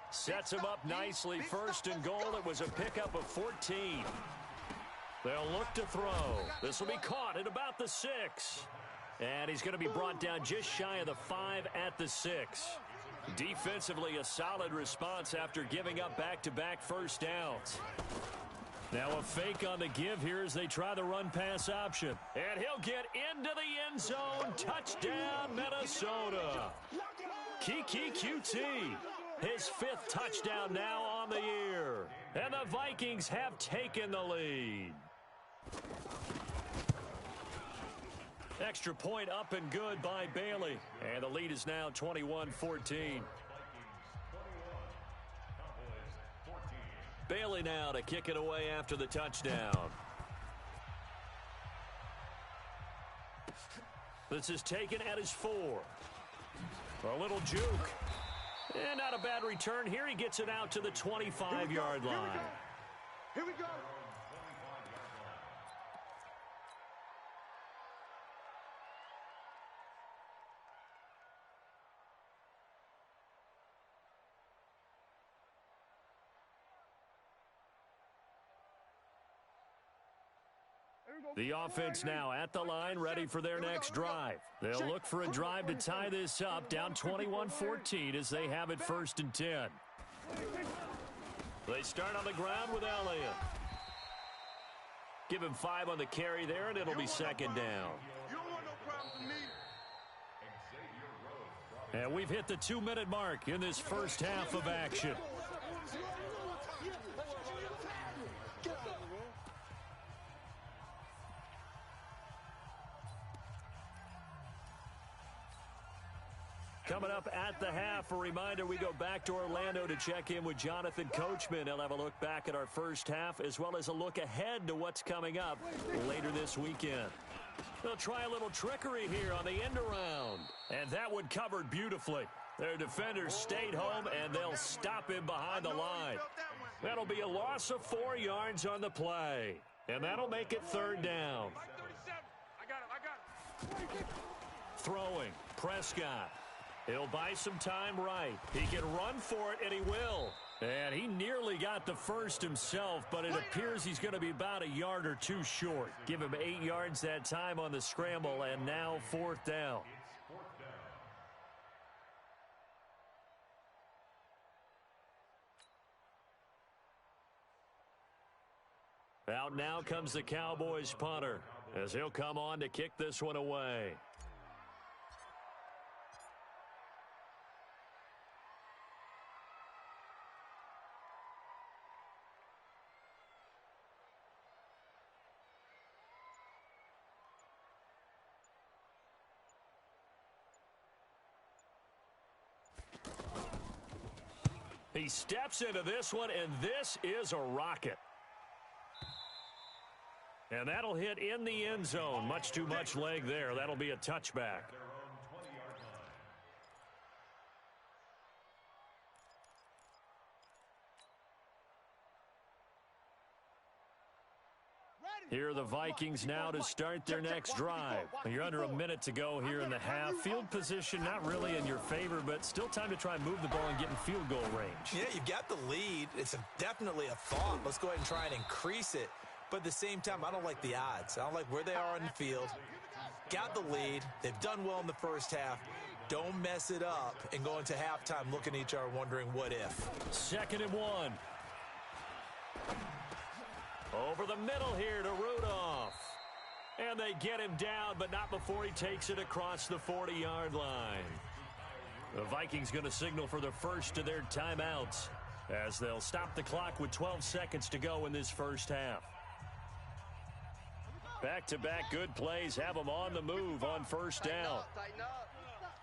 Sets him up nicely, 1st and goal. It was a pickup of 14. They'll look to throw. This will be caught at about the 6. And he's going to be brought down just shy of the 5 at the 6. Defensively, a solid response after giving up back-to-back first downs. Now a fake on the give here as they try the run-pass option. And he'll get into the end zone. Touchdown, Minnesota. Kiki QT. His 5th touchdown now on the year. And the Vikings have taken the lead. Extra point up and good by Bailey. And the lead is now 21-14. Bailey now to kick it away after the touchdown. This is taken at his 4. A little juke. And not a bad return here. He gets it out to the 25-yard line. Here we go. The offense now at the line, ready for their next drive. They'll look for a drive to tie this up, down 21-14 as they have it 1st and 10. They start on the ground with Elliott. Give him 5 on the carry there, and it'll be 2nd down. And we've hit the 2-minute mark in this first half of action. Coming up at the half, a reminder, we go back to Orlando to check in with Jonathan Coachman. He'll have a look back at our first half as well as a look ahead to what's coming up later this weekend. They'll try a little trickery here on the end around. And that one covered beautifully. Their defenders stayed home, and they'll stop him behind the line. That'll be a loss of 4 yards on the play. And that'll make it 3rd down. Throwing, Prescott. He'll buy some time right. He can run for it, and he will. And he nearly got the first himself, but it appears he's going to be about a yard or 2 short. Give him 8 yards that time on the scramble, and now 4th down. Out now comes the Cowboys punter as he'll come on to kick this one away. He steps into this one, and this is a rocket. And that'll hit in the end zone. Much too much leg there. That'll be a touchback. Here are the Vikings now to start their next drive. You're under a minute to go here in the half. Field position not really in your favor, but still time to try and move the ball and get in field goal range. Yeah, you've got the lead. It's definitely a thought. Let's go ahead and try and increase it. But at the same time, I don't like the odds. I don't like where they are on the field. Got the lead. They've done well in the first half. Don't mess it up and go into halftime looking at each other wondering what if. 2nd and 1. Over the middle here to Rudolph. And they get him down, but not before he takes it across the 40-yard line. The Vikings going to signal for the first of their timeouts as they'll stop the clock with 12 seconds to go in this first half. Back-to-back good plays have them on the move on 1st down. Tighten up.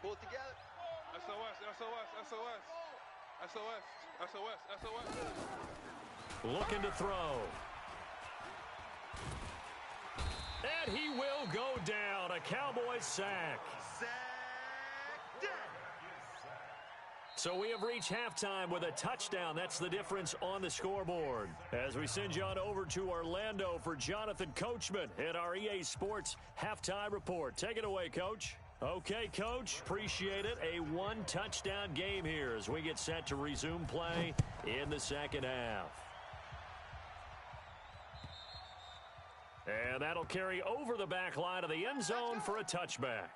Pull it together. SOS. Looking to throw. And he will go down. A Cowboys sack. So we have reached halftime with a touchdown. That's the difference on the scoreboard. As we send you on over to Orlando for Jonathan Coachman at our EA Sports Halftime Report. Take it away, Coach. Okay, Coach. Appreciate it. A 1-touchdown game here as we get set to resume play in the 2nd half. And that'll carry over the back line of the end zone for a touchback.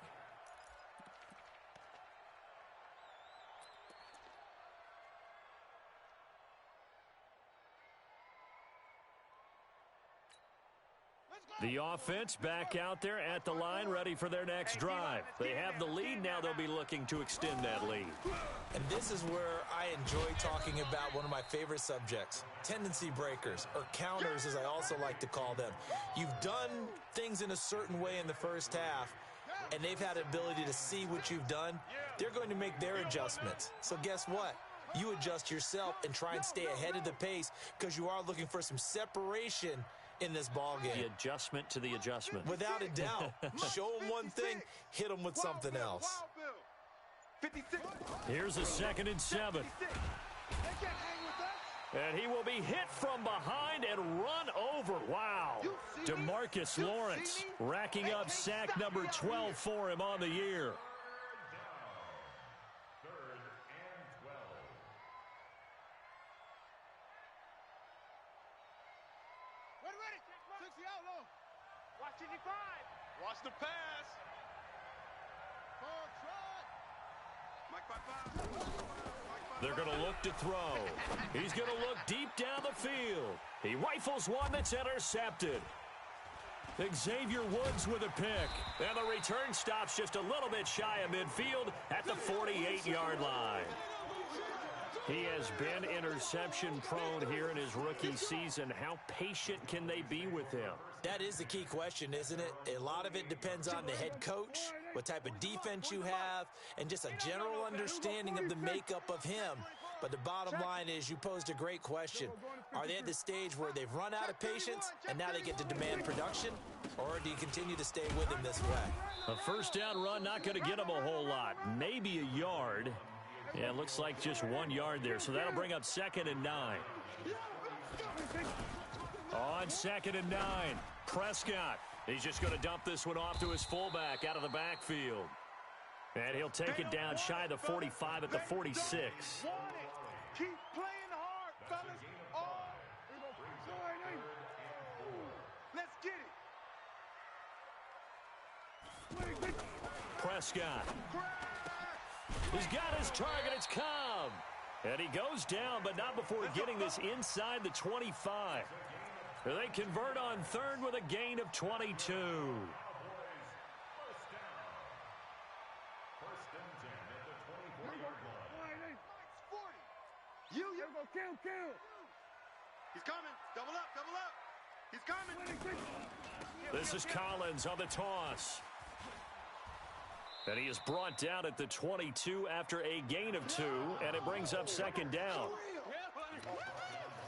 The offense back out there at the line, ready for their next drive. They have the lead now. They'll be looking to extend that lead. And this is where I enjoy talking about one of my favorite subjects, tendency breakers, or counters as I also like to call them. You've done things in a certain way in the first half, and they've had the ability to see what you've done. They're going to make their adjustments. So guess what? You adjust yourself and try and stay ahead of the pace because you are looking for some separation in this ball game. The adjustment to the adjustment. Without a doubt. Show them one thing, hit them with something else. Here's a 2nd and 7. And he will be hit from behind and run over. Wow. DeMarcus Lawrence racking up sack number 12 for him on the year. the pass. They're going to look to throw. He's going to look deep down the field. He rifles one that's intercepted. Xavier Woods with a pick. And the return stops just a little bit shy of midfield at the 48-yard line. He has been interception-prone here in his rookie season. How patient can they be with him? That is the key question, isn't it? A lot of it depends on the head coach, what type of defense you have, and just a general understanding of the makeup of him. But the bottom line is you posed a great question. Are they at the stage where they've run out of patience and now they get to demand production? Or do you continue to stay with him this way? A first down run, not going to get him a whole lot. Maybe a yard. Yeah, it looks like just 1 yard there. So that'll bring up 2nd and 9. On 2nd and 9, Prescott. He's just going to dump this one off to his fullback out of the backfield. And he'll take it down shy of the 45 at the 46. Keep playing hard, fellas. Let's get it. Prescott. He's got his target. It's Cobb. And he goes down, but not before getting this inside the 25. They convert on 3rd with a gain of 22. He's coming. Double up, double up. He's coming. This is Collins on the toss. And he is brought down at the 22 after a gain of 2, and it brings up 2nd down.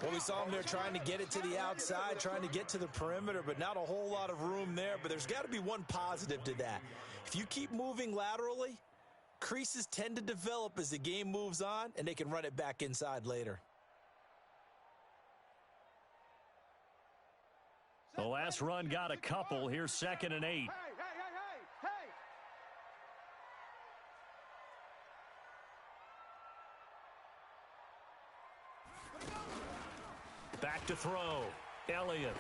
Well, we saw him there trying to get it to the outside, trying to get to the perimeter, but not a whole lot of room there. But there's got to be one positive to that. If you keep moving laterally, creases tend to develop as the game moves on, and they can run it back inside later. The last run got a couple. Here's 2nd and 8. Back to throw. Elliott.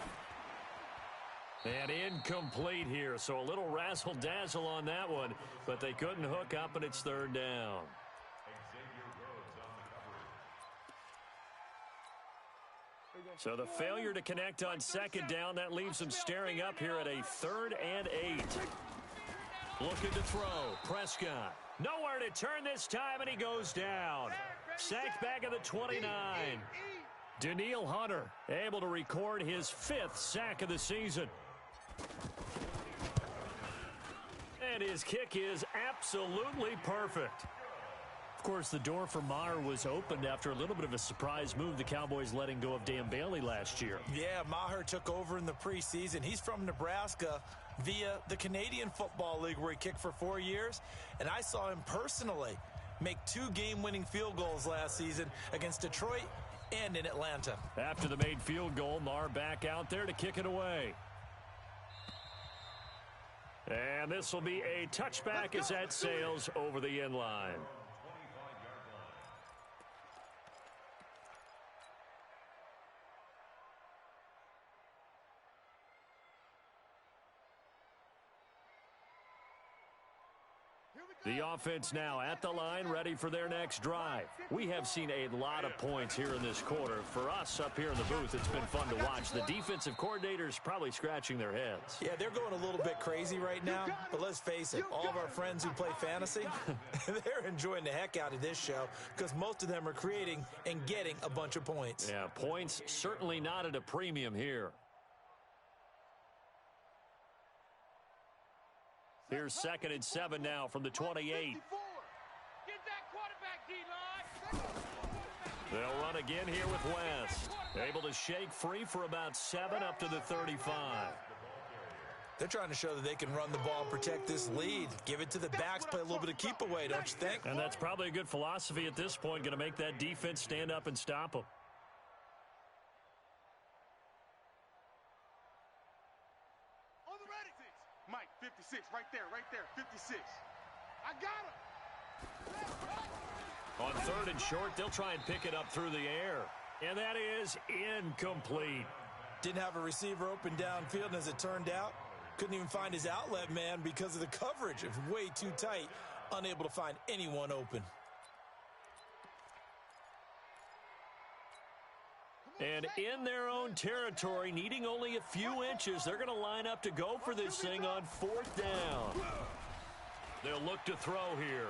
And incomplete here, so a little razzle-dazzle on that one, but they couldn't hook up, and it's 3rd down. So the failure to connect on 2nd down, that leaves them staring up here at a 3rd and 8. Looking to throw. Prescott. Nowhere to turn this time, and he goes down. Sacked back at the 29. Daniil Hunter able to record his 5th sack of the season. And his kick is absolutely perfect. Of course, the door for Maher was opened after a little bit of a surprise move, the Cowboys letting go of Dan Bailey last year. Yeah, Maher took over in the preseason. He's from Nebraska via the Canadian Football League, where he kicked for 4 years. And I saw him personally make 2 game-winning field goals last season against Detroit and in Atlanta. After the made field goal, Maher back out there to kick it away. And this will be a touchback as that sails over the end line. The offense now at the line, ready for their next drive. We have seen a lot of points here in this quarter. For us up here in the booth, it's been fun to watch. The defensive coordinators probably scratching their heads. Yeah, they're going a little bit crazy right now, but let's face it, all of our friends who play fantasy, they're enjoying the heck out of this show because most of them are creating and getting a bunch of points. Yeah, points certainly not at a premium here. Here's 2nd and 7 now from the 28. Get that quarterback, D-line. They'll run again here with West. Able to shake free for about 7 up to the 35. They're trying to show that they can run the ball and protect this lead. Give it to the backs, play a little bit of keep away, don't you think? And that's probably a good philosophy at this point, going to make that defense stand up and stop them. Mike, 56, right there, 56. I got him. On 3rd and short, they'll try and pick it up through the air. And that is incomplete. Didn't have a receiver open downfield, and as it turned out, Couldn't even find his outlet man because of the coverage. It was way too tight, unable to find anyone open. And in their own territory, needing only a few inches, they're going to line up to go for this thing on 4th down. They'll look to throw here.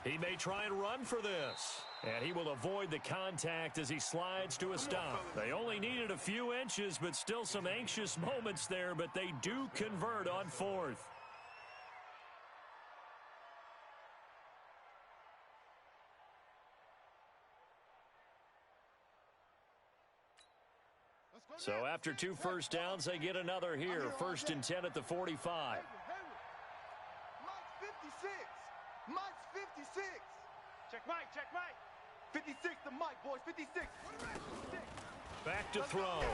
He may try and run for this. And he will avoid the contact as he slides to a stop. They only needed a few inches, but still some anxious moments there, but they do convert on 4th. So after 2 first downs, they get another here. 1st and 10 at the 45. Mike's 56. Mike's 56. Check Mike, check Mike. 56 to Mike, boys, 56. Back to throw.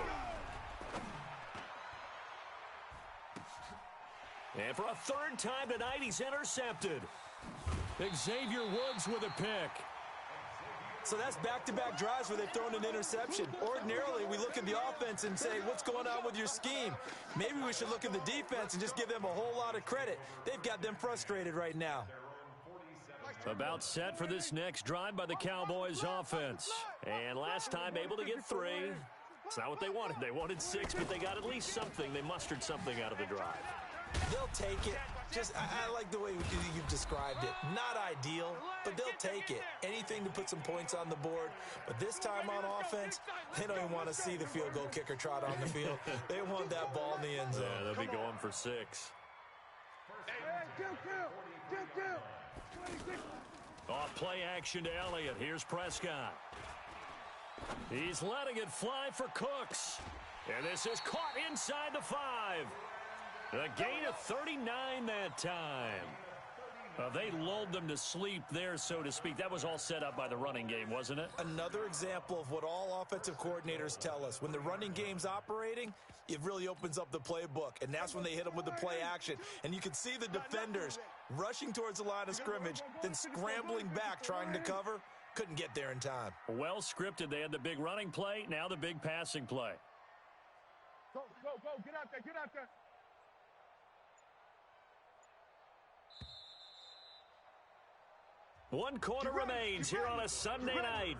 And for a 3rd time tonight, he's intercepted. Xavier Woods with a pick. So that's back-to-back drives where they've thrown an interception. Ordinarily, we look at the offense and say, what's going on with your scheme? Maybe we should look at the defense and just give them a whole lot of credit. They've got them frustrated right now. About set for this next drive by the Cowboys offense. And last time able to get 3. It's not what they wanted. They wanted 6, but they got at least something. They mustered something out of the drive. They'll take it. I like the way you've described it. Not ideal, but they'll take it. Anything to put some points on the board. But this time on offense, they don't even want to see the field goal kicker trot on the field. They want that ball in the end zone. Yeah, they'll be going for 6. Off play action to Elliott. Here's Prescott. He's letting it fly for Cooks. And this is caught inside the 5. A gain of 39 that time. They lulled them to sleep there, so to speak. That was all set up by the running game, wasn't it? Another example of what all offensive coordinators tell us. When the running game's operating, it really opens up the playbook, and that's when they hit them with the play action. And you can see the defenders rushing towards the line of scrimmage, then scrambling back trying to cover. Couldn't get there in time. Well scripted. They had the big running play, now the big passing play. Go, get out there, get out there. 1 quarter remains here on a Sunday night.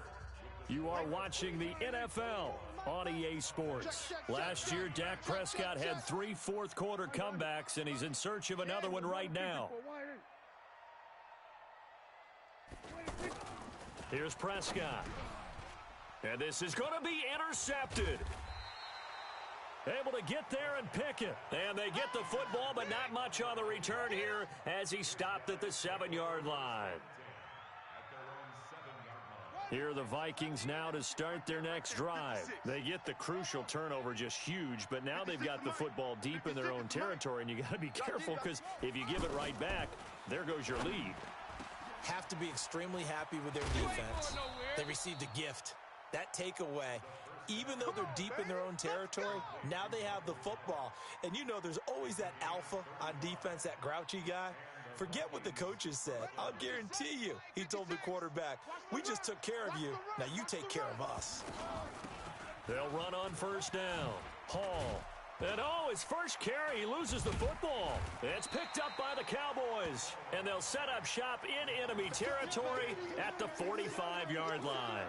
You are watching the NFL on EA Sports. Last year, Dak Prescott had 3 fourth-quarter comebacks, and he's in search of another one right now. Here's Prescott. And this is going to be intercepted. Able to get there and pick it. And they get the football, but not much on the return here as he stopped at the 7-yard line. Here are the Vikings now to start their next drive. They get the crucial turnover, just huge, but now they've got the football deep in their own territory, and you got to be careful because if you give it right back, there goes your lead. Have to be extremely happy with their defense. They received a gift. That takeaway, even though they're deep in their own territory, now they have the football. And you know there's always that alpha on defense, that grouchy guy. Forget what the coaches said. I'll guarantee you, he told the quarterback, we just took care of you. Now you take care of us. They'll run on 1st down. Hall. And his first carry, he loses the football. It's picked up by the Cowboys. And they'll set up shop in enemy territory at the 45-yard line.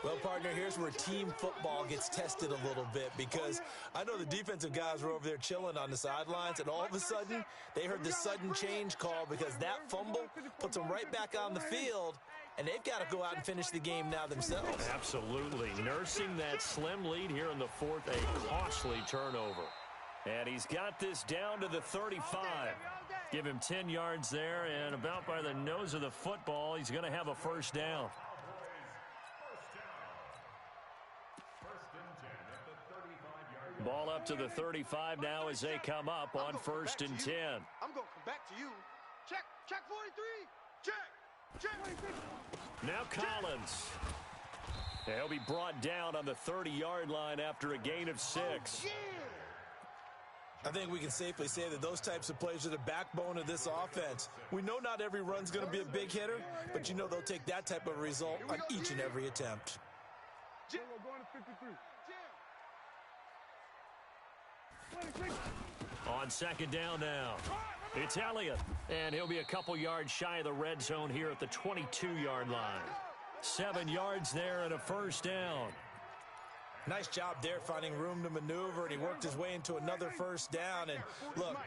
Well, partner, here's where team football gets tested a little bit because I know the defensive guys were over there chilling on the sidelines, and all of a sudden, they heard the sudden change call because that fumble puts them right back on the field, and they've got to go out and finish the game now themselves. Absolutely. Nursing that slim lead here in the 4th, a costly turnover. And he's got this down to the 35. Give him 10 yards there, and about by the nose of the football, he's going to have a 1st down. Ball up to the 35 now as they come up on 1st and 10. I'm going to come back to you. Check 43. Check. Now Collins. He'll be brought down on the 30-yard line after a gain of 6. I think we can safely say that those types of plays are the backbone of this offense. We know not every run's going to be a big hitter, but you know they'll take that type of result on each and every attempt. We're going to 53. On second down now, it's Elliott, and he'll be a couple yards shy of the red zone here at the 22-yard line. 7 yards there and a first down. Nice job there finding room to maneuver, and he worked his way into another first down. And look,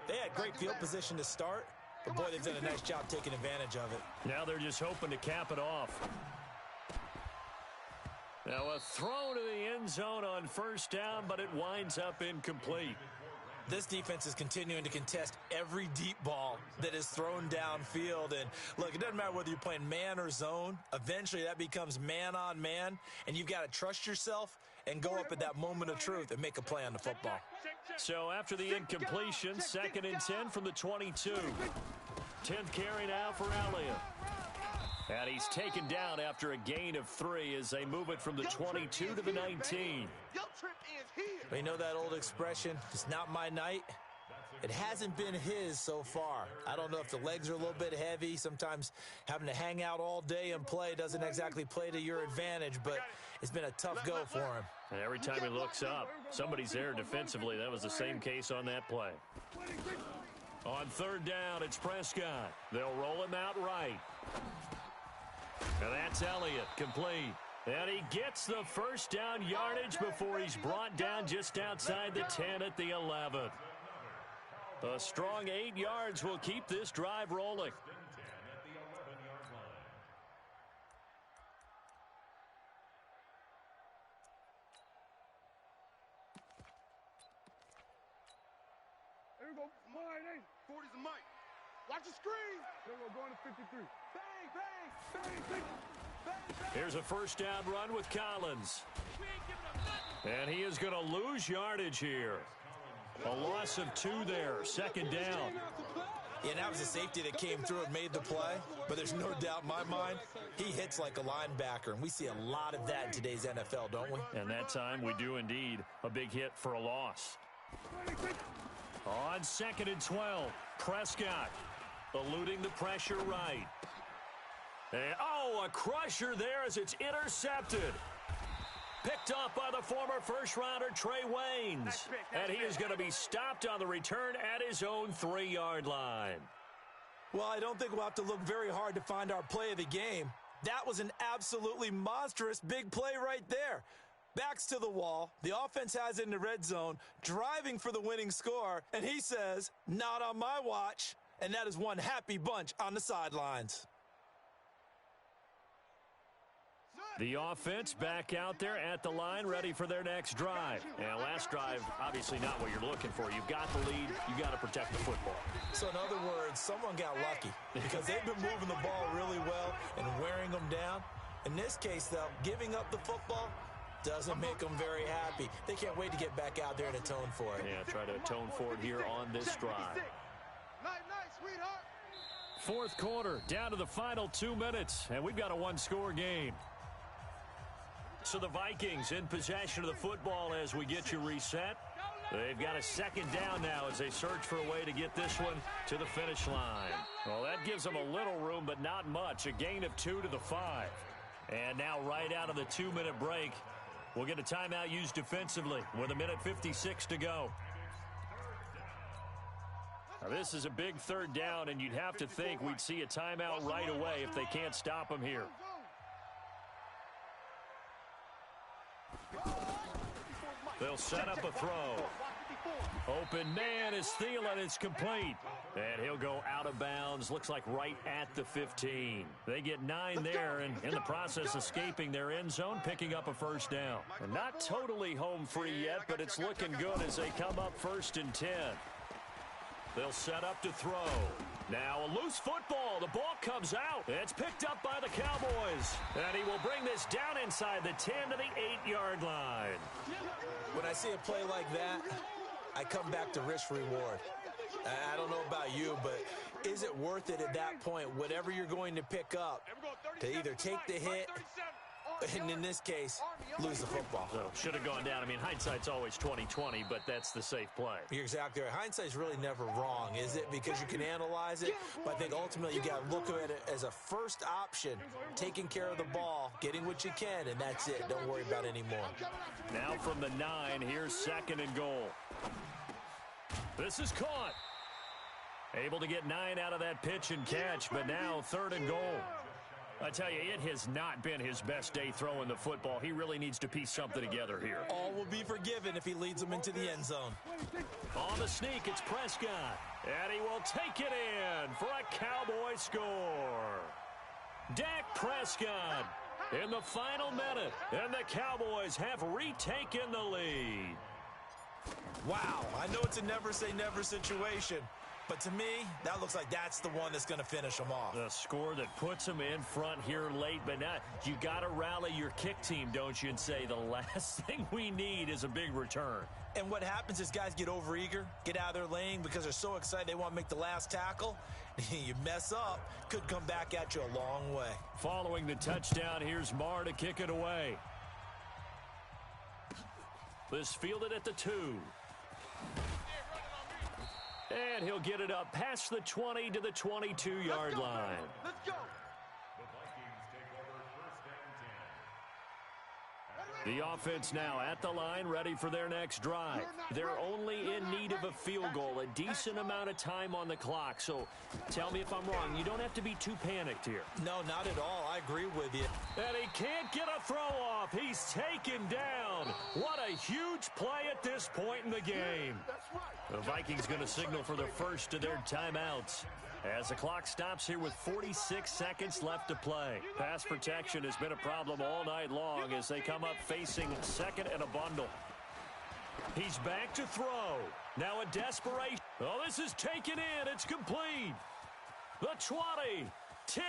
they had great field position to start, but boy, they've done a nice job taking advantage of it. Now they're just hoping to cap it off. Now a throw to the end zone on first down, but it winds up incomplete. This defense is continuing to contest every deep ball that is thrown downfield. And look, it doesn't matter whether you're playing man or zone. Eventually that becomes man on man, and you've got to trust yourself and go up at that moment of truth and make a play on the football. So after the incompletion, 2nd and 10 from the 22. 10th carry now for Elliott. And he's taken down after a gain of 3 as they move it from the 22 to the 19. You know that old expression, it's not my night? It hasn't been his so far. I don't know if the legs are a little bit heavy. Sometimes having to hang out all day and play doesn't exactly play to your advantage, but it's been a tough go for him. And every time he looks up, somebody's there defensively. That was the same case on that play. On 3rd down, it's Prescott. They'll roll him out right. And that's Elliott, complete. And he gets the first down yardage before he's brought down just outside the 10 at the 11. A strong 8 yards will keep this drive rolling. There we go. 40's a mic. Watch the screen. There we go. Going to 53. Bang, bang, bang, bang. Here's a first down run with Collins. And he is going to lose yardage here. A loss of 2 there. 2nd down. Yeah, and that was a safety that came through and made the play. But there's no doubt in my mind, he hits like a linebacker. And we see a lot of that in today's NFL, don't we? And that time we do indeed. A big hit for a loss. On 2nd and 12, Prescott eluding the pressure right. And, a crusher there as it's intercepted. Picked off by the former first-rounder Trey Waynes. And he is going to be stopped on the return at his own 3-yard line. Well, I don't think we'll have to look very hard to find our play of the game. That was an absolutely monstrous big play right there. Backs to the wall. The offense has it in the red zone, driving for the winning score. And he says, not on my watch. And that is one happy bunch on the sidelines. The offense back out there at the line, ready for their next drive. And last drive, obviously not what you're looking for. You've got the lead. You've got to protect the football. So in other words, someone got lucky because they've been moving the ball really well and wearing them down. In this case, though, giving up the football doesn't make them very happy. They can't wait to get back out there and atone for it. Yeah, try to atone for it here on this drive. Night, sweetheart. 4th quarter, down to the final 2 minutes, and we've got a 1-score game. So the Vikings in possession of the football as we get you reset. They've got a 2nd down now as they search for a way to get this one to the finish line. Well, that gives them a little room, but not much. A gain of 2 to the 5. And now right out of the 2-minute break, we'll get a timeout used defensively with 1:56 to go. Now, this is a big 3rd down, and you'd have to think we'd see a timeout right away if they can't stop them here. They'll set up a throw. Open man is Thielen. It's complete. And he'll go out of bounds. Looks like right at the 15. They get 9 there, and in the process escaping their end zone, picking up a first down. And not totally home free yet, but it's looking good as they come up 1st and 10. They'll set up to throw. Now a loose football. The ball comes out. It's picked up by the Cowboys. And he will bring this down inside the 10 to the 8-yard line. When I see a play like that, I come back to risk-reward. I don't know about you, but is it worth it at that point, whatever you're going to pick up, to either take the hit, and in this case, lose the football? So should have gone down. I mean, hindsight's always 20/20, but that's the safe play. You're exactly right. Hindsight's really never wrong, is it? Because you can analyze it, but I think ultimately you got to look at it as a first option, taking care of the ball, getting what you can, and that's it. Don't worry about it anymore. Now from the 9, here's 2nd and goal. This is caught. Able to get 9 out of that pitch and catch, but now 3rd and goal. I tell you, it has not been his best day throwing the football. He really needs to piece something together here. All will be forgiven if he leads them into the end zone. On the sneak, it's Prescott. And he will take it in for a Cowboy score. Dak Prescott in the final minute. And the Cowboys have retaken the lead. Wow, I know it's a never-say-never situation. But to me, that looks like that's the one that's going to finish them off. The score that puts them in front here late, but now you got to rally your kick team, don't you, and say the last thing we need is a big return. And what happens is guys get overeager, get out of their lane because they're so excited they want to make the last tackle. You mess up, could come back at you a long way. Following the touchdown, here's Marr to kick it away. This fielded at the 2. And he'll get it up past the 20 to the 22-yard line. Let's go. The Vikings take over 1st and 10. The offense now at the line, ready for their next drive. They're only in need of a field goal, a decent amount of time on the clock. So tell me if I'm wrong. You don't have to be too panicked here. No, not at all. I agree with you. And he can't get a throw off. He's taken down. What a huge play at this point in the game. The Vikings going to signal for the first of their timeouts as the clock stops here with 46 seconds left to play. Pass protection has been a problem all night long as they come up facing 2nd and a bundle. He's back to throw. Now a desperation. Oh, this is taken in. It's complete. The 20. 10.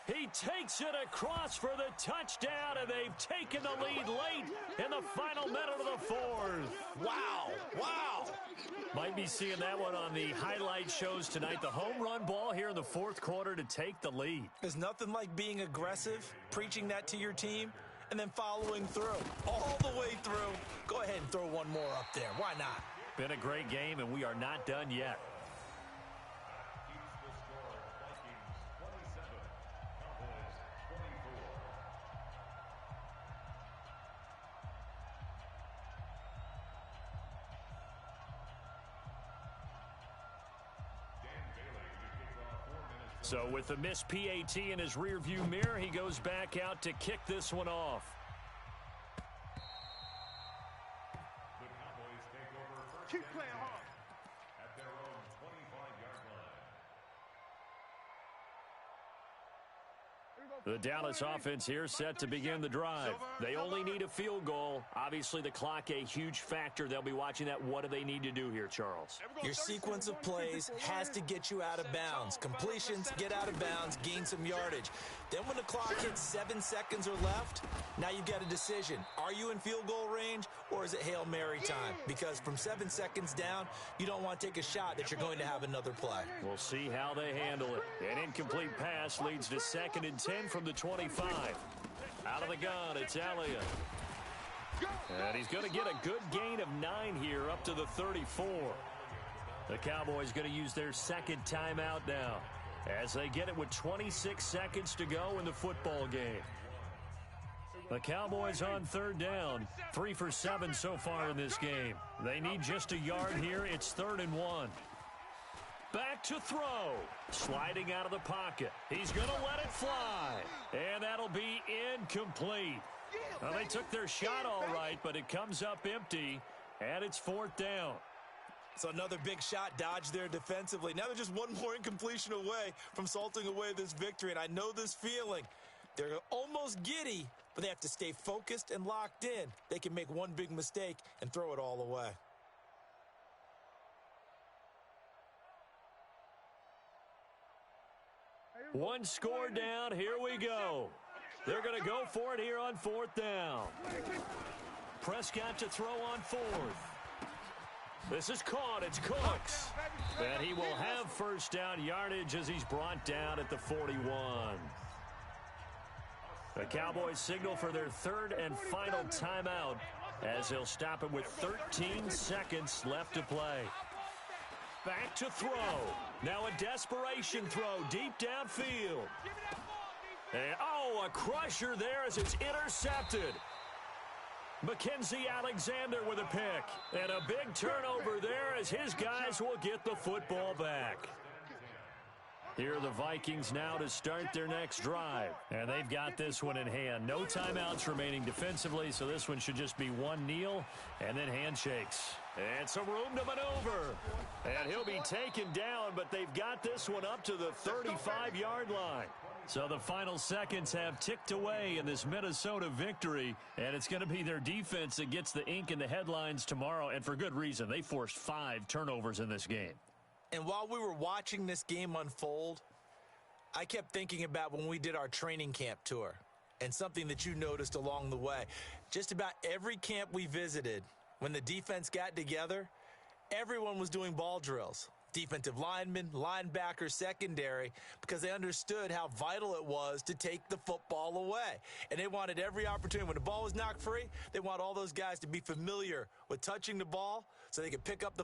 He takes it across for the touchdown, and they've taken the lead late in the final minute of the 4th. Wow. Wow. Might be seeing that one on the highlight shows tonight. The home run ball here in the 4th quarter to take the lead. There's nothing like being aggressive, preaching that to your team, and then following through. All the way through. Go ahead and throw one more up there. Why not? Been a great game, and we are not done yet. So with the missed PAT in his rearview mirror, he goes back out to kick this one off. The Cowboys take over 1st Keep and playing 10 hard. at their own 25-yard line. The Dallas offense here set to begin the drive. They only need a field goal. Obviously, the clock a huge factor. They'll be watching that. What do they need to do here, Charles? Your sequence of plays has to get you out of bounds. Completions, get out of bounds, gain some yardage. Then when the clock hits 7 seconds or left, now you've got a decision. Are you in field goal range or is it Hail Mary time? Because from 7 seconds down, you don't want to take a shot that you're going to have another play. We'll see how they handle it. An incomplete pass leads to 2nd and 10 from the 25. Out of the gun, it's Elliott. And he's going to get a good gain of 9 here up to the 34. The Cowboys going to use their 2nd timeout now as they get it with 26 seconds to go in the football game. The Cowboys on 3rd down, 3 for 7 so far in this game. They need just a yard here. It's 3rd and 1. Back to throw. Sliding out of the pocket. He's going to let it fly. And that'll be incomplete. Well, they took their shot all right, but it comes up empty, and it's 4th down. So another big shot dodged there defensively. Now they're just one more incompletion away from salting away this victory, and I know this feeling. They're almost giddy, but they have to stay focused and locked in. They can make one big mistake and throw it all away. One score down. Here we go. They're going to go for it here on 4th down. Prescott to throw on 4th. This is caught. It's Cooks. And he will have 1st down yardage as he's brought down at the 41. The Cowboys signal for their 3rd and final timeout as they'll stop it with 13 seconds left to play. Back to throw. Now a desperation throw deep downfield. And, oh, a crusher there as it's intercepted. Mackenzie Alexander with a pick. And a big turnover there as his guys will get the football back. Here are the Vikings now to start their next drive. And they've got this one in hand. No timeouts remaining defensively, so this one should just be one kneel and then handshakes. And some room to maneuver. And he'll be taken down, but they've got this one up to the 35-yard line. So the final seconds have ticked away in this Minnesota victory, and it's going to be their defense that gets the ink in the headlines tomorrow, and for good reason. They forced 5 turnovers in this game. And while we were watching this game unfold, I kept thinking about when we did our training camp tour and something that you noticed along the way. Just about every camp we visited, when the defense got together, everyone was doing ball drills. Defensive linemen, linebackers, secondary, because they understood how vital it was to take the football away. And they wanted every opportunity. When the ball was knocked free, they want all those guys to be familiar with touching the ball so they could pick up the